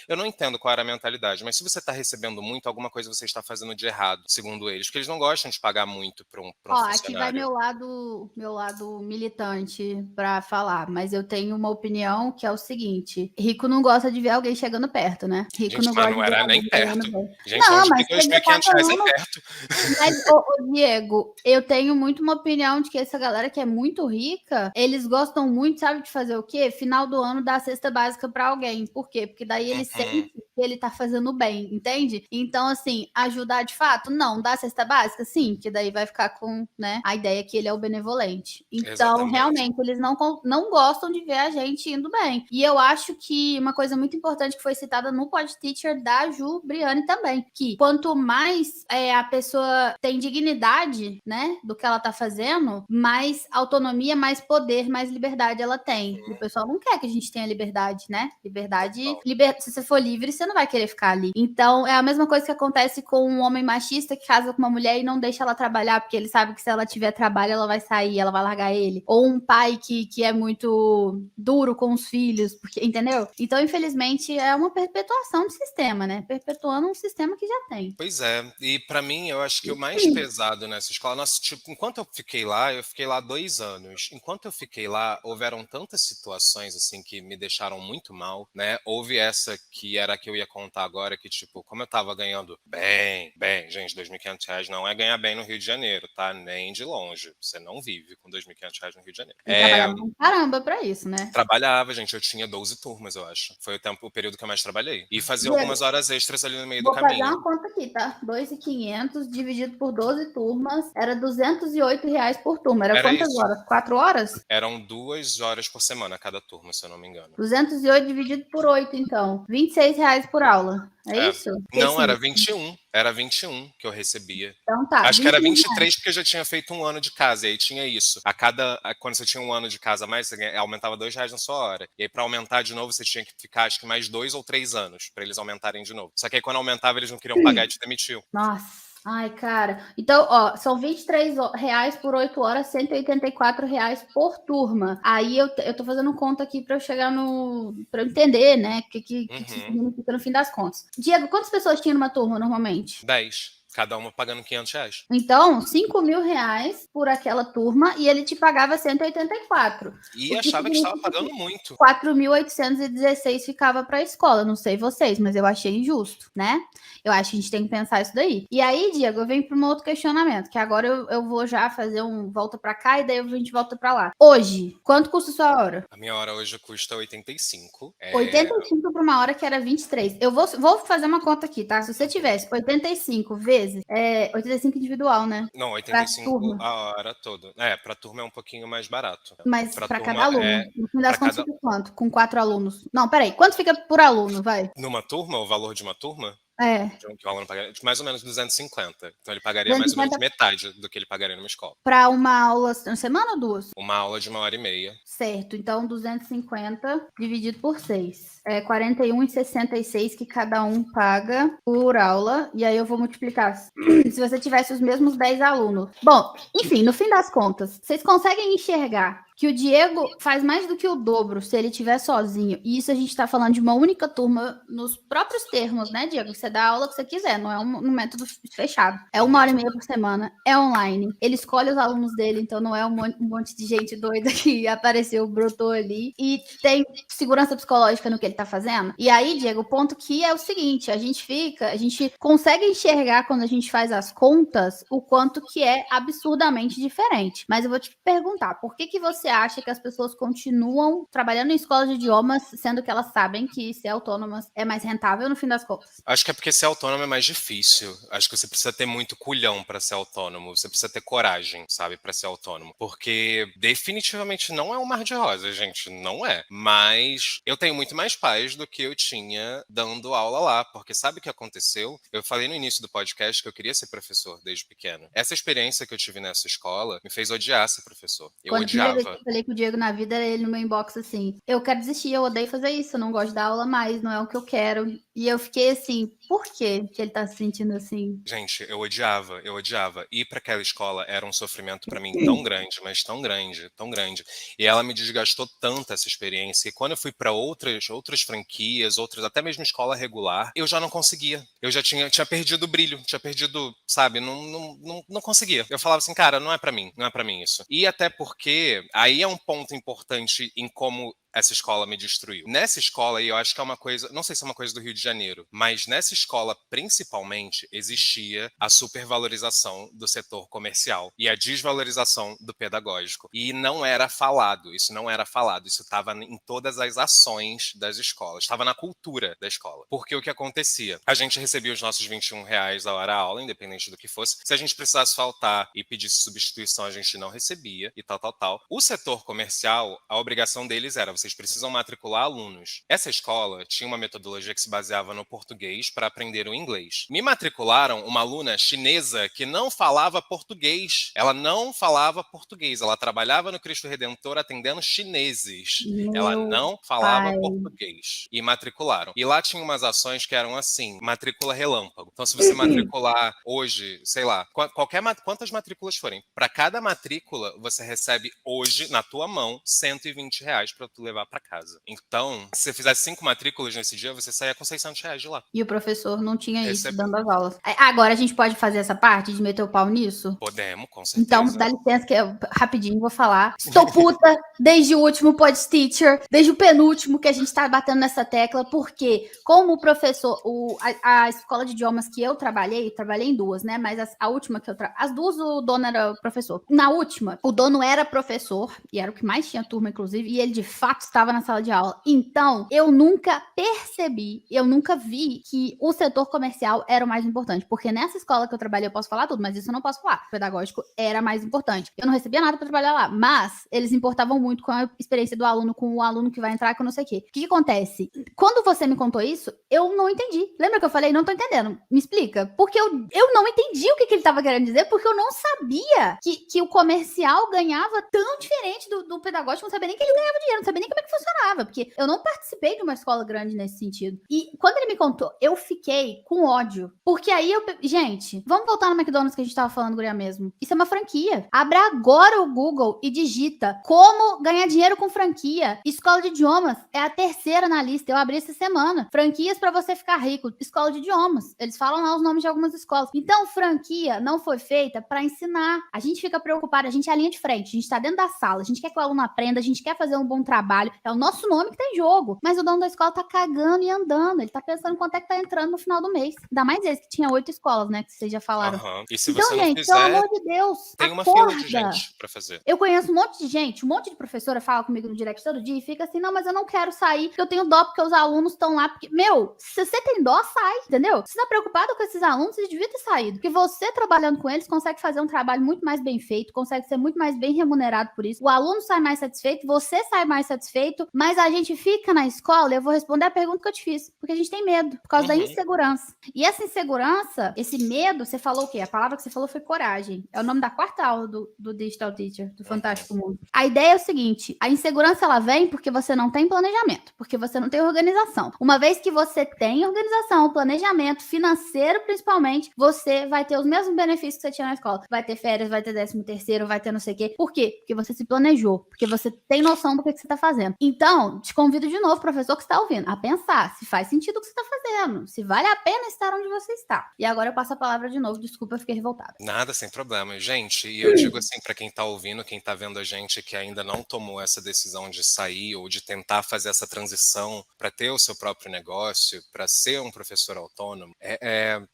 eu não entendo qual era a mentalidade, mas se você está recebendo muito, alguma coisa você está fazendo de errado, segundo eles, porque eles não gostam de pagar muito para um Ó, aqui vai funcionário. meu lado militante para falar, mas eu tenho uma opinião que é o seguinte: rico não gosta de ver alguém chegando perto, né? Rico Gente, não mas gosta não de ver era nem alguém ganhando perto. bem. Gente, Não, onde que mas R$ 2.500 é aluno. perto? Mas, ô, Diego, eu tenho muito uma opinião de que essa galera que é muito rica, eles gostam muito, sabe, de fazer o quê? Final do ano dar a cesta básica para alguém. Por quê? Porque daí ele Uhum. sente que ele tá fazendo bem, entende? Então, assim, ajudar de fato? Não. Dar a cesta básica? Sim, que daí vai ficar com, né, a ideia que ele é o benevolente. Então, Exatamente. realmente, eles não gostam de ver a gente indo bem. E eu acho que uma coisa muito importante que foi citada no Pod Teacher da Ju Briane também, que quanto mais a pessoa tem dignidade, né, do que ela tá fazendo, mais autonomia, mais poder, mais liberdade ela tem. E o pessoal não quer que a gente tenha liberdade, né? Se você for livre, você não vai querer ficar ali. Então, é a mesma coisa que acontece com um homem machista que casa com uma mulher e não deixa ela trabalhar, porque ele sabe que se ela tiver trabalho, ela vai sair, ela vai largar ele. Ou um pai que é muito duro com os filhos, porque, entendeu? Então, infelizmente, é uma perpetuação do sistema, né? Perpetuando um sistema que já tem. Pois é, e pra mim eu acho que o mais pesado nessa escola, nossa, tipo, enquanto eu fiquei lá 2 anos. Enquanto eu fiquei lá, houveram tantas situações assim que me deixaram muito mal, né? Houve essa que era a que eu ia contar agora, que tipo, como eu tava ganhando bem, gente, R$ 2.500 não é ganhar bem no Rio de Janeiro, tá? Nem de longe. Você não vive com R$ 2.500 no Rio de Janeiro. E trabalhava com caramba pra isso, né? Trabalhava, gente, eu tinha 12 turmas, eu acho. Foi o período que eu mais trabalhei. E fazia algumas Diego, horas extras ali no meio do vou fazer caminho. uma conta aqui, tá? 2.500 dividido por 12 turmas, era R$ 208 por turma. Era Era quantas isso. horas? 4 horas? Eram 2 horas por semana cada turma, se eu não me engano. 208 dividido por 8, então. R$ 26 por aula. É É. isso? Porque, Não, assim, era 21. Era 21 que eu recebia. então tá, Acho que era 21 23 porque eu já tinha feito um ano de casa. E aí tinha isso. Quando você tinha um ano de casa a mais, você aumentava R$ 2 na sua hora. E aí, pra aumentar de novo, você tinha que ficar, acho que mais 2 ou 3 anos pra eles aumentarem de novo. Só que aí, quando aumentava, eles não queriam pagar e te demitiam. Nossa. Ai, cara. Então, ó, são R$ 23 por 8 horas, R$ 184 por turma. Aí eu tô fazendo conta aqui pra eu chegar no. Pra eu entender, né? O que isso Uhum. significa no fim das contas. Diego, quantas pessoas tinha numa turma normalmente? 10. Cada uma pagando R$ 500. Então, R$ 5.000 por aquela turma e ele te pagava 184. E O que achava que estava significa pagando que muito. 4.816 ficava para a escola. Não sei vocês, mas eu achei injusto, né? Eu acho que a gente tem que pensar isso daí. E aí, Diego, eu venho para um outro questionamento, que agora eu vou já fazer um volta para cá e daí a gente volta para lá. Hoje, quanto custa a sua hora? A minha hora hoje custa 85. 85 por uma hora, que era 23. Eu vou fazer uma conta aqui, tá? Se você tivesse 85 vezes, 85 individual, né? Não, Para 85 turma. a hora toda. Pra turma é um pouquinho mais barato. Mas Pra para cada turma aluno. No fim das para contas, cada. fica quanto? Com 4 alunos. Não, peraí. Quanto fica por aluno, vai? Numa turma, o valor de uma turma, É. que o aluno pagaria, mais ou menos 250. Então ele pagaria mais ou menos 250 metade do que ele pagaria numa escola. para uma aula na semana ou duas? Uma aula de 1 hora e meia. Certo. Então, 250 dividido por 6. É 41,66 que cada um paga por aula. E aí eu vou multiplicar. Se você tivesse os mesmos 10 alunos. Bom, enfim, no fim das contas, vocês conseguem enxergar que o Diego faz mais do que o dobro se ele estiver sozinho. E isso a gente está falando de uma única turma nos próprios termos, né, Diego? Você dá a aula que você quiser, não é um método fechado. É 1 hora e meia por semana, é online. Ele escolhe os alunos dele, então não é um monte de gente doida que apareceu, brotou ali. E tem segurança psicológica no que ele tá fazendo. E aí, Diego, o ponto que é o seguinte, a gente consegue enxergar quando a gente faz as contas o quanto que é absurdamente diferente. Mas eu vou te perguntar, por que você você acha que as pessoas continuam trabalhando em escolas de idiomas, sendo que elas sabem que ser autônomas é mais rentável no fim das contas? Acho que é porque ser autônomo é mais difícil. Acho que você precisa ter muito culhão para ser autônomo. Você precisa ter coragem, sabe, para ser autônomo. Porque definitivamente não é um mar de rosas, gente. Não é. Mas eu tenho muito mais paz do que eu tinha dando aula lá. Porque sabe o que aconteceu? Eu falei no início do podcast que eu queria ser professor desde pequeno. Essa experiência que eu tive nessa escola me fez odiar ser professor. Eu Quando a primeira vez que odiava. eu falei com o Diego na vida, era ele no meu inbox assim, eu quero desistir, eu odeio fazer isso, eu não gosto de dar aula mais, não é o que eu quero. E eu fiquei assim, por que ele tá se sentindo assim? Gente, eu odiava, eu odiava. Ir para aquela escola era um sofrimento para mim tão grande, mas tão grande, tão grande. E ela me desgastou tanto essa experiência. E quando eu fui para outras franquias, outras, até mesmo escola regular, eu já não conseguia. Eu já tinha perdido o brilho, tinha perdido, sabe, não conseguia. Eu falava assim, cara, não é para mim, não é para mim isso. E até porque aí é um ponto importante em como essa escola me destruiu. Nessa escola, e eu acho que é uma coisa, não sei se é uma coisa do Rio de Janeiro, mas nessa escola, principalmente, existia a supervalorização do setor comercial e a desvalorização do pedagógico. E não era falado, isso não era falado, isso estava em todas as ações das escolas, estava na cultura da escola. Porque o que acontecia? A gente recebia os nossos R$ 21 a hora aula, independente do que fosse. Se a gente precisasse faltar e pedisse substituição, a gente não recebia e tal, tal, tal. O setor comercial, a obrigação deles era vocês precisam matricular alunos. Essa escola tinha uma metodologia que se baseava no português para aprender o inglês. Me matricularam uma aluna chinesa que não falava português. Ela não falava português. Ela trabalhava no Cristo Redentor atendendo chineses. Ela Meu não falava pai. português. E matricularam. E lá tinha umas ações que eram assim, matrícula relâmpago. Então, se você matricular hoje, sei lá, quantas matrículas forem, para cada matrícula, você recebe hoje, na tua mão, R$ 120 para tu levar para casa. Então, se você fizesse 5 matrículas nesse dia, você saía com R$ 600 de lá. E o professor não tinha isso Recebe. dando as aulas. Agora a gente pode fazer essa parte de meter o pau nisso? Podemos, com Então, certeza. dá licença que eu rapidinho vou falar. Estou puta desde o último Pod Teacher, desde o penúltimo que a gente tá batendo nessa tecla, porque como o professor, a escola de idiomas que eu trabalhei em duas, né? Mas a última que eu as duas o dono era professor. Na última, o dono era professor, e era o que mais tinha turma, inclusive, e ele de fato estava na sala de aula. Então, eu nunca percebi, eu nunca vi que o setor comercial era o mais importante, porque nessa escola que eu trabalhei eu posso falar tudo, mas isso eu não posso falar. O pedagógico era mais importante. Eu não recebia nada para trabalhar lá, mas eles importavam muito com a experiência do aluno, com o aluno que vai entrar, com não sei o quê. O que acontece? Quando você me contou isso, eu não entendi. Lembra que eu falei, não tô entendendo? Me explica. Porque eu não entendi o que ele tava querendo dizer, porque eu não sabia que o comercial ganhava tão diferente do pedagógico, não sabia nem que ele ganhava dinheiro, não sabia nem como é que funcionava, porque eu não participei de uma escola grande nesse sentido. E quando ele me contou, eu fiquei com ódio. Porque aí gente, vamos voltar no McDonald's que a gente tava falando, guria mesmo. Isso é uma franquia. Abra agora o Google e digita como ganhar dinheiro com franquia. Escola de idiomas é a terceira na lista. Eu abri essa semana. Franquias para você ficar rico. Escola de idiomas. Eles falam lá os nomes de algumas escolas. Então, franquia não foi feita para ensinar. A gente fica preocupado, a gente é a linha de frente. A gente tá dentro da sala. A gente quer que o aluno aprenda, a gente quer fazer um bom trabalho. É o nosso nome que tá em jogo. Mas o dono da escola tá cagando e andando. Ele tá pensando quanto é que tá entrando no final do mês. Ainda mais esse que tinha 8 escolas, né? Que vocês já falaram. E se Então, você não gente, pelo fizer, amor de Deus, tem uma acorda. fila de gente para fazer. Eu conheço um monte de gente, um monte de professora fala comigo no direct todo dia e fica assim, não, mas eu não quero sair, porque eu tenho dó porque os alunos estão lá, porque, meu, se você tem dó, sai, entendeu? Se você tá preocupado com esses alunos, você devia ter saído, porque você trabalhando com eles consegue fazer um trabalho muito mais bem feito, consegue ser muito mais bem remunerado por isso, o aluno sai mais satisfeito, você sai mais satisfeito, mas a gente fica na escola, e eu vou responder a pergunta que eu te fiz, porque a gente tem medo, por causa da insegurança. E essa insegurança, esse medo, você falou o quê? A palavra que você falou foi coragem. É o nome da quarta aula do Digital Teacher, do Fantástico Mundo. A ideia é o seguinte, a insegurança ela vem porque você não tem planejamento, porque você não tem organização. Uma vez que você tem organização, planejamento financeiro principalmente, você vai ter os mesmos benefícios que você tinha na escola. Vai ter férias, vai ter 13º, vai ter não sei o quê. Por quê? Porque você se planejou, porque você tem noção do que você tá fazendo. fazendo. Então, te convido de novo, professor que está ouvindo, a pensar se faz sentido o que você está fazendo, se vale a pena estar onde você está. E agora eu passo a palavra de novo, desculpa, eu fiquei revoltada. Nada, sem problema. Gente, e eu digo assim para quem tá ouvindo, quem tá vendo a gente que ainda não tomou essa decisão de sair ou de tentar fazer essa transição para ter o seu próprio negócio, para ser um professor autônomo,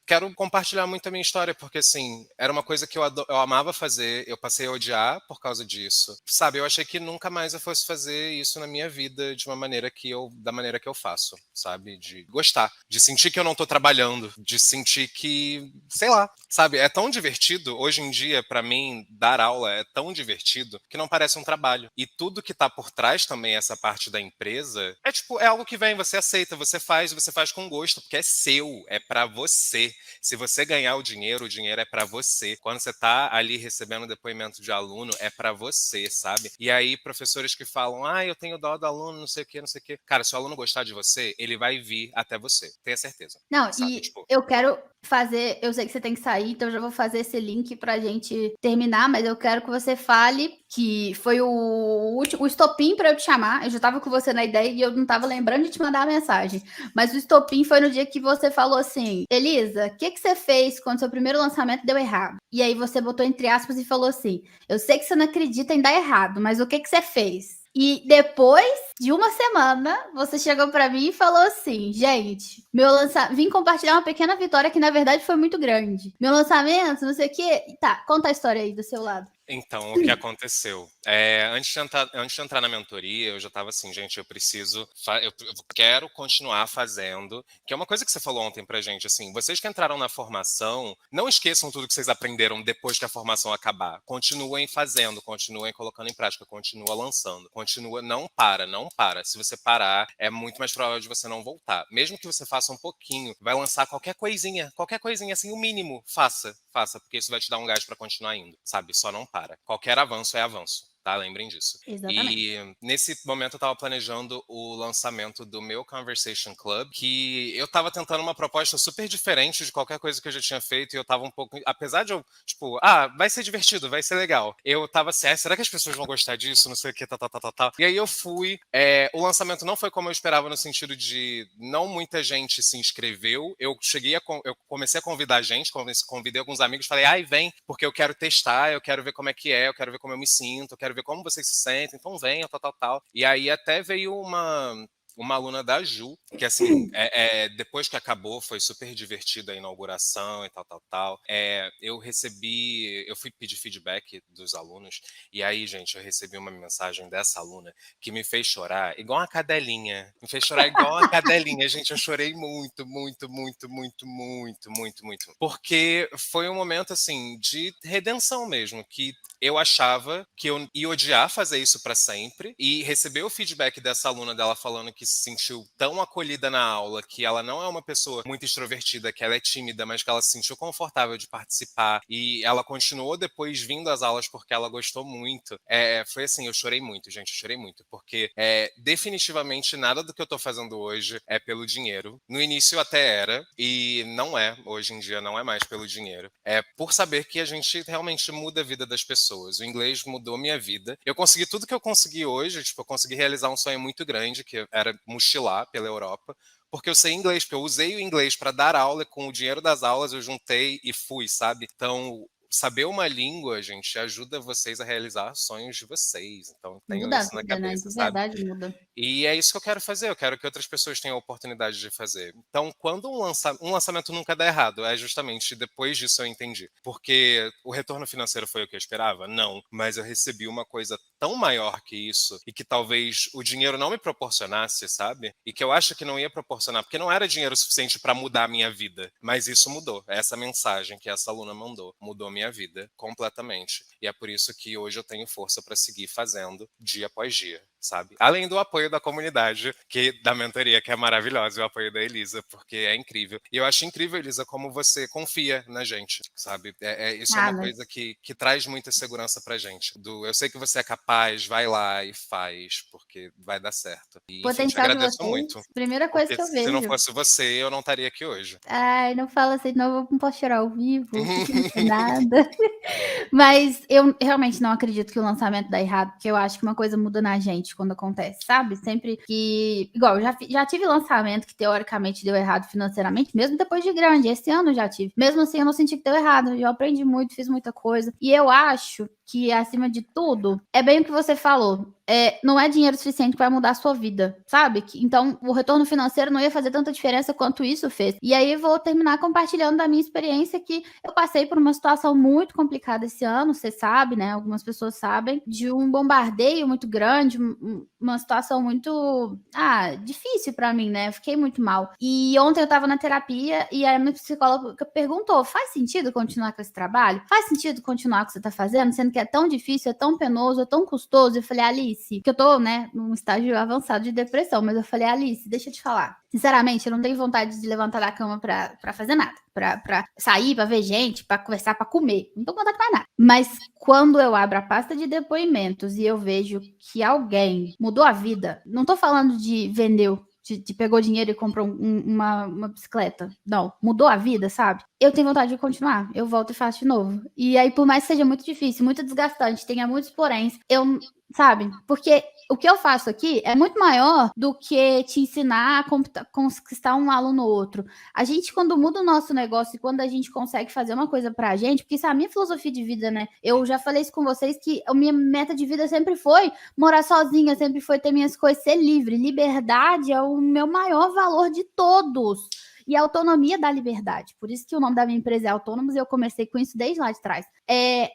quero compartilhar muito a minha história, porque assim, era uma coisa que eu amava fazer, eu passei a odiar por causa disso. Sabe, eu achei que nunca mais eu fosse fazer isso na minha vida de uma maneira da maneira que eu faço, sabe? De gostar, de sentir que eu não tô trabalhando, de sentir que, sei lá, sabe, é tão divertido. Hoje em dia, para mim, dar aula é tão divertido que não parece um trabalho. E tudo que tá por trás também, essa parte da empresa, é algo que vem, você aceita, você faz com gosto, porque é seu, é para você. Se você ganhar o dinheiro é para você. Quando você tá ali recebendo depoimento de aluno, é para você, sabe? E aí, professores que falam, eu tenho dó do aluno, não sei o quê, não sei o quê. Cara, se o aluno gostar de você, ele vai vir até você. Tenha certeza. Não, Sabe? e eu quero fazer, eu sei que você tem que sair, então eu já vou fazer esse link pra gente terminar, mas eu quero que você fale que foi o estopim pra eu te chamar. Eu já tava com você na ideia e eu não tava lembrando de te mandar a mensagem. Mas o estopim foi no dia que você falou assim: Elisa, o que você fez quando seu primeiro lançamento deu errado? E aí você botou entre aspas e falou assim: eu sei que você não acredita em dar errado, mas o que você fez? E depois de uma semana, você chegou pra mim e falou assim: gente, vim compartilhar uma pequena vitória que na verdade foi muito grande. Meu lançamento, não sei o quê. Tá, conta a história aí do seu lado. Então, o que aconteceu? Antes de entrar na mentoria, eu já estava assim, gente, eu quero continuar fazendo, que é uma coisa que você falou ontem pra gente, assim, vocês que entraram na formação, não esqueçam tudo que vocês aprenderam depois que a formação acabar. Continuem fazendo, continuem colocando em prática, continua lançando, continua, não para. Se você parar, é muito mais provável de você não voltar. Mesmo que você faça um pouquinho, vai lançar qualquer coisinha assim, o mínimo, faça, porque isso vai te dar um gás para continuar indo, sabe? Só não para. Qualquer avanço é avanço, tá? Lembrem disso. Exatamente. E nesse momento eu tava planejando o lançamento do meu Conversation Club, que eu tava tentando uma proposta super diferente de qualquer coisa que eu já tinha feito, e eu tava um pouco, apesar de eu, tipo, vai ser divertido, vai ser legal. Eu tava assim, será que as pessoas vão gostar disso? Não sei o que, tal. E aí eu fui, o lançamento não foi como eu esperava no sentido de não muita gente se inscreveu. Eu comecei a convidar gente, convidei alguns amigos, falei, vem, porque eu quero testar, eu quero ver como é que é, eu quero ver como eu me sinto, eu quero ver como vocês se sentem, então venham, tal. E aí até veio uma aluna da Ju, que assim, depois que acabou, foi super divertida a inauguração e tal. Eu fui pedir feedback dos alunos, e aí, gente, eu recebi uma mensagem dessa aluna que me fez chorar igual uma cadelinha. Me fez chorar igual uma cadelinha, gente, eu chorei muito. Porque foi um momento, assim, de redenção mesmo, que eu achava que eu ia odiar fazer isso para sempre, e receber o feedback dessa aluna dela falando que se sentiu tão acolhida na aula, que ela não é uma pessoa muito extrovertida, que ela é tímida, mas que ela se sentiu confortável de participar, e ela continuou depois vindo às aulas porque ela gostou muito. Foi assim, eu chorei muito, gente, eu chorei muito, porque definitivamente nada do que eu tô fazendo hoje é pelo dinheiro. No início até era, e não é, hoje em dia não é mais pelo dinheiro. É por saber que a gente realmente muda a vida das pessoas. O inglês mudou minha vida. Eu consegui tudo que eu consegui hoje, tipo, eu consegui realizar um sonho muito grande, que era mochilar pela Europa, porque eu sei inglês, porque eu usei o inglês para dar aula, e com o dinheiro das aulas eu juntei e fui, sabe? Então, saber uma língua, gente, ajuda vocês a realizar sonhos de vocês. Então, tenham Muda a isso na vida, né? cabeça, De sabe? verdade muda. E é isso que eu quero fazer, eu quero que outras pessoas tenham a oportunidade de fazer. Então, quando um lançamento nunca dá errado, é justamente depois disso eu entendi. Porque o retorno financeiro foi o que eu esperava? Não. Mas eu recebi uma coisa tão maior que isso, e que talvez o dinheiro não me proporcionasse, sabe? E que eu acho que não ia proporcionar, porque não era dinheiro suficiente para mudar a minha vida. Mas isso mudou. Essa mensagem que essa aluna mandou mudou minha vida completamente. E é por isso que hoje eu tenho força para seguir fazendo dia após dia, sabe? Além do apoio da comunidade, da mentoria, que é maravilhosa, e o apoio da Elisa, porque é incrível. E eu acho incrível, Elisa, como você confia na gente, sabe? Isso é uma coisa que traz muita segurança pra gente. Eu sei que você é capaz, vai lá e faz, porque vai dar certo. E, enfim, te Potencial de agradeço vocês, muito. primeira coisa Porque que eu se não vejo. fosse você, eu não estaria aqui hoje. Ai, não fala assim, não, eu não posso chorar ao vivo, porque não sei nada. Mas eu realmente não acredito que o lançamento dá errado, porque eu acho que uma coisa muda na gente triste quando acontece, sabe? Sempre que... Igual, já tive lançamento que teoricamente deu errado financeiramente, mesmo depois de grande. Esse ano eu já tive. Mesmo assim, eu não senti que deu errado. Eu aprendi muito, fiz muita coisa. E eu acho que, acima de tudo, é bem o que você falou. Não é dinheiro suficiente para mudar a sua vida, sabe? Então, o retorno financeiro não ia fazer tanta diferença quanto isso fez. E aí, vou terminar compartilhando da minha experiência, que eu passei por uma situação muito complicada esse ano, você sabe, né? Algumas pessoas sabem, de um bombardeio muito grande, uma situação muito difícil para mim, né? Fiquei muito mal. E ontem eu tava na terapia e a minha psicóloga perguntou: faz sentido continuar com esse trabalho? Faz sentido continuar com o que você tá fazendo, sendo que é tão difícil, é tão penoso, é tão custoso? Eu falei: Alice, que eu tô, né, num estágio avançado de depressão, mas eu falei: Alice, deixa eu te falar. Sinceramente, eu não tenho vontade de levantar da cama pra fazer nada. Pra sair, pra ver gente, pra conversar, pra comer. Não tô com vontade de mais nada. Mas quando eu abro a pasta de depoimentos e eu vejo que alguém mudou a vida, não tô falando de vendeu, de pegou dinheiro e comprou uma bicicleta. Não, mudou a vida, sabe? Eu tenho vontade de continuar. Eu volto e faço de novo. E aí, por mais que seja muito difícil, muito desgastante, tenha muitos poréns, sabe? Porque o que eu faço aqui é muito maior do que te ensinar a conquistar um aluno ou outro. A gente, quando muda o nosso negócio e quando a gente consegue fazer uma coisa pra gente, porque isso é a minha filosofia de vida, né? Eu já falei isso com vocês, que a minha meta de vida sempre foi morar sozinha, sempre foi ter minhas coisas, ser livre. Liberdade é o meu maior valor de todos. E a autonomia da liberdade. Por isso que o nome da minha empresa é Autônomos e eu comecei com isso desde lá de trás.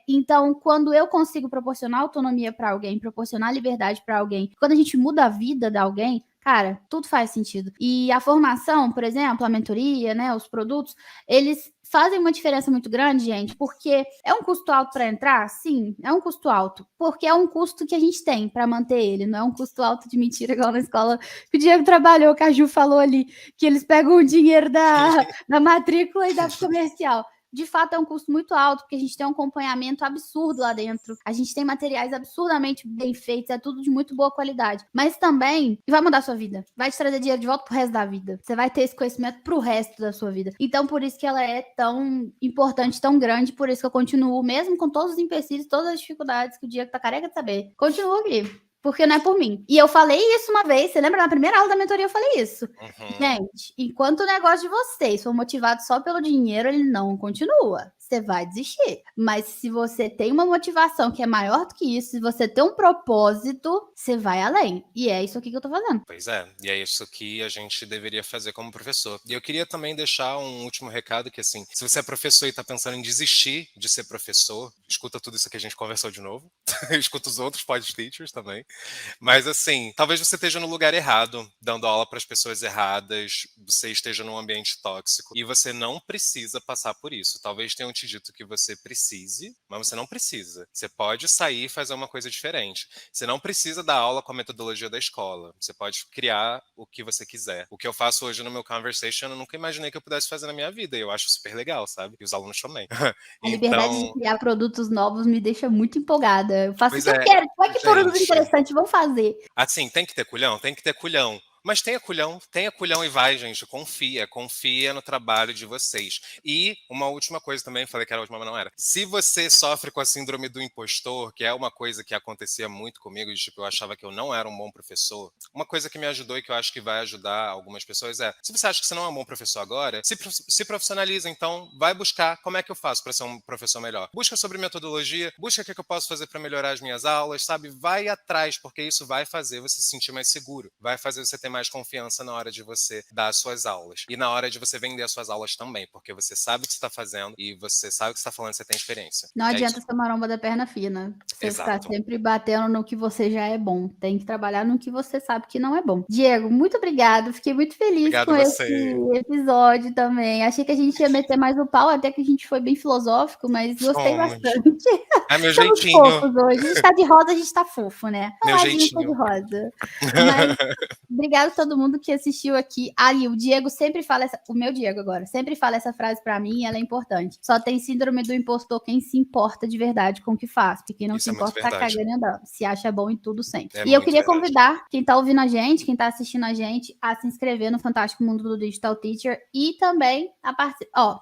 Então, quando eu consigo proporcionar autonomia para alguém, proporcionar liberdade para alguém, quando a gente muda a vida de alguém, cara, tudo faz sentido. E a formação, por exemplo, a mentoria, né, os produtos, eles fazem uma diferença muito grande, gente, porque é um custo alto para entrar? Sim, é um custo alto, porque é um custo que a gente tem para manter ele, não é um custo alto de mentira, igual na escola que o Diego trabalhou, que a Ju falou ali, que eles pegam o dinheiro da matrícula e dá pro comercial. De fato, é um custo muito alto, porque a gente tem um acompanhamento absurdo lá dentro. A gente tem materiais absurdamente bem feitos, é tudo de muito boa qualidade. Mas também vai mudar a sua vida. Vai te trazer dinheiro de volta pro resto da vida. Você vai ter esse conhecimento pro resto da sua vida. Então, por isso que ela é tão importante, tão grande, por isso que eu continuo, mesmo com todos os empecilhos, todas as dificuldades que o Diego tá careca de saber. Continuo aqui. Porque não é por mim. E eu falei isso uma vez, você lembra? Na primeira aula da mentoria eu falei isso. Gente, enquanto o negócio de vocês for motivado só pelo dinheiro, ele não continua. Você vai desistir. Mas se você tem uma motivação que é maior do que isso, se você tem um propósito, você vai além. E é isso aqui que eu tô fazendo. Pois é, e é isso que a gente deveria fazer como professor. E eu queria também deixar um último recado, que assim, se você é professor e tá pensando em desistir de ser professor, escuta tudo isso que a gente conversou de novo. Escuta os outros pod teachers também. Mas assim, talvez você esteja no lugar errado, dando aula para as pessoas erradas, você esteja num ambiente tóxico e você não precisa passar por isso. Talvez tenham te dito que você precise, mas você não precisa. Você pode sair e fazer uma coisa diferente. Você não precisa dar aula com a metodologia da escola. Você pode criar o que você quiser. O que eu faço hoje no meu Conversation, eu nunca imaginei que eu pudesse fazer na minha vida. E eu acho super legal, sabe? E os alunos também. A liberdade de criar produtos novos me deixa muito empolgada. Eu faço o que eu é, quero. Olha que produto gente, interessante, vamos fazer. assim, tem que ter culhão? Tem que ter culhão. Mas tenha culhão e vai, gente. Confia no trabalho de vocês. E uma última coisa também, falei que era a última, mas não era. Se você sofre com a síndrome do impostor, que é uma coisa que acontecia muito comigo, de tipo, eu achava que eu não era um bom professor, uma coisa que me ajudou e que eu acho que vai ajudar algumas pessoas é, se você acha que você não é um bom professor agora, se profissionaliza, então vai buscar como é que eu faço para ser um professor melhor. Busca sobre metodologia, busca o que eu posso fazer para melhorar as minhas aulas, sabe? Vai atrás, porque isso vai fazer você se sentir mais seguro, vai fazer você ter mais confiança na hora de você dar as suas aulas. E na hora de você vender as suas aulas também, porque você sabe o que você está fazendo e você sabe o que você está falando, você tem experiência. Não adianta ser maromba da perna fina. Você ficar sempre batendo no que você já é bom. Tem que trabalhar no que você sabe que não é bom. Diego, muito obrigado. Fiquei muito feliz com esse episódio também. Achei que a gente ia meter mais o pau, até que a gente foi bem filosófico, mas gostei bastante. É meu Estamos jeitinho. fofos hoje. A gente tá de rosa, a gente tá fofo, né? Meu jeitinho. Tá de rosa. Mas, obrigada obrigada a todo mundo que assistiu aqui. Ali, o Diego sempre fala o meu Diego agora, sempre fala essa frase pra mim e ela é importante. Só tem síndrome do impostor quem se importa de verdade com o que faz, porque quem não se Isso é muito importa tá verdade. cagando e andando. Se acha bom em tudo sempre. É E eu muito queria verdade. convidar quem tá ouvindo a gente, quem tá assistindo a gente, a se inscrever no Fantástico Mundo do Digital Teacher e também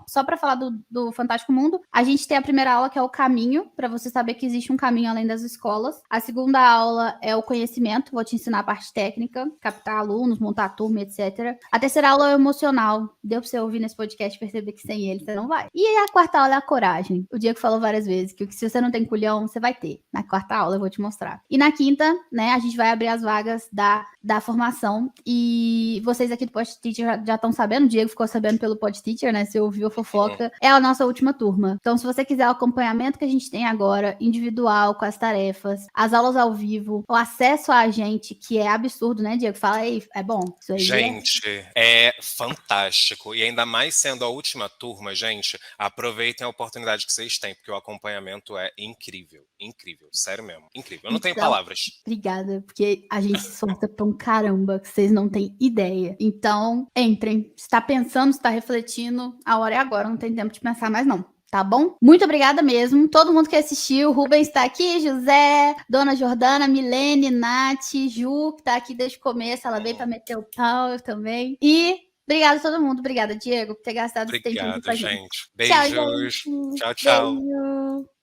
só pra falar do Fantástico Mundo, a gente tem a primeira aula que é o caminho, pra você saber que existe um caminho além das escolas. A segunda aula é o conhecimento, vou te ensinar a parte técnica, captar alunos, montar turma, etc. A terceira aula é o emocional. Deu pra você ouvir nesse podcast e perceber que sem ele você não vai. E a quarta aula é a coragem. O Diego falou várias vezes que se você não tem culhão, você vai ter. Na quarta aula eu vou te mostrar. E na quinta, né, a gente vai abrir as vagas da formação. E vocês aqui do Pod Teacher já estão sabendo, o Diego ficou sabendo pelo Pod Teacher, né? Você ouviu a fofoca. É a nossa última turma. Então, se você quiser o acompanhamento que a gente tem agora, individual, com as tarefas, as aulas ao vivo, o acesso a gente, que é absurdo, né, Diego? Fala aí, é bom. Isso aí Gente, é fantástico. E ainda mais sendo a última turma, gente, aproveitem a oportunidade que vocês têm, porque o acompanhamento é incrível. Incrível, sério mesmo. Incrível. Eu não tenho palavras. Obrigada, porque a gente se esforça pra um caramba, que vocês não têm ideia. Então, entrem. Se tá pensando, se tá refletindo, a hora é agora, não tem tempo de pensar mais não. Tá bom? Muito obrigada mesmo. Todo mundo que assistiu. Rubens está aqui, José, Dona Jordana, Milene, Nath, Ju, que tá aqui desde o começo. Ela veio para meter o pau, eu também. E obrigada a todo mundo. Obrigada, Diego, por ter gastado esse tempinho aqui com Obrigado, a gente. gente. Tchau, Beijos. gente. Tchau, tchau. Beijo.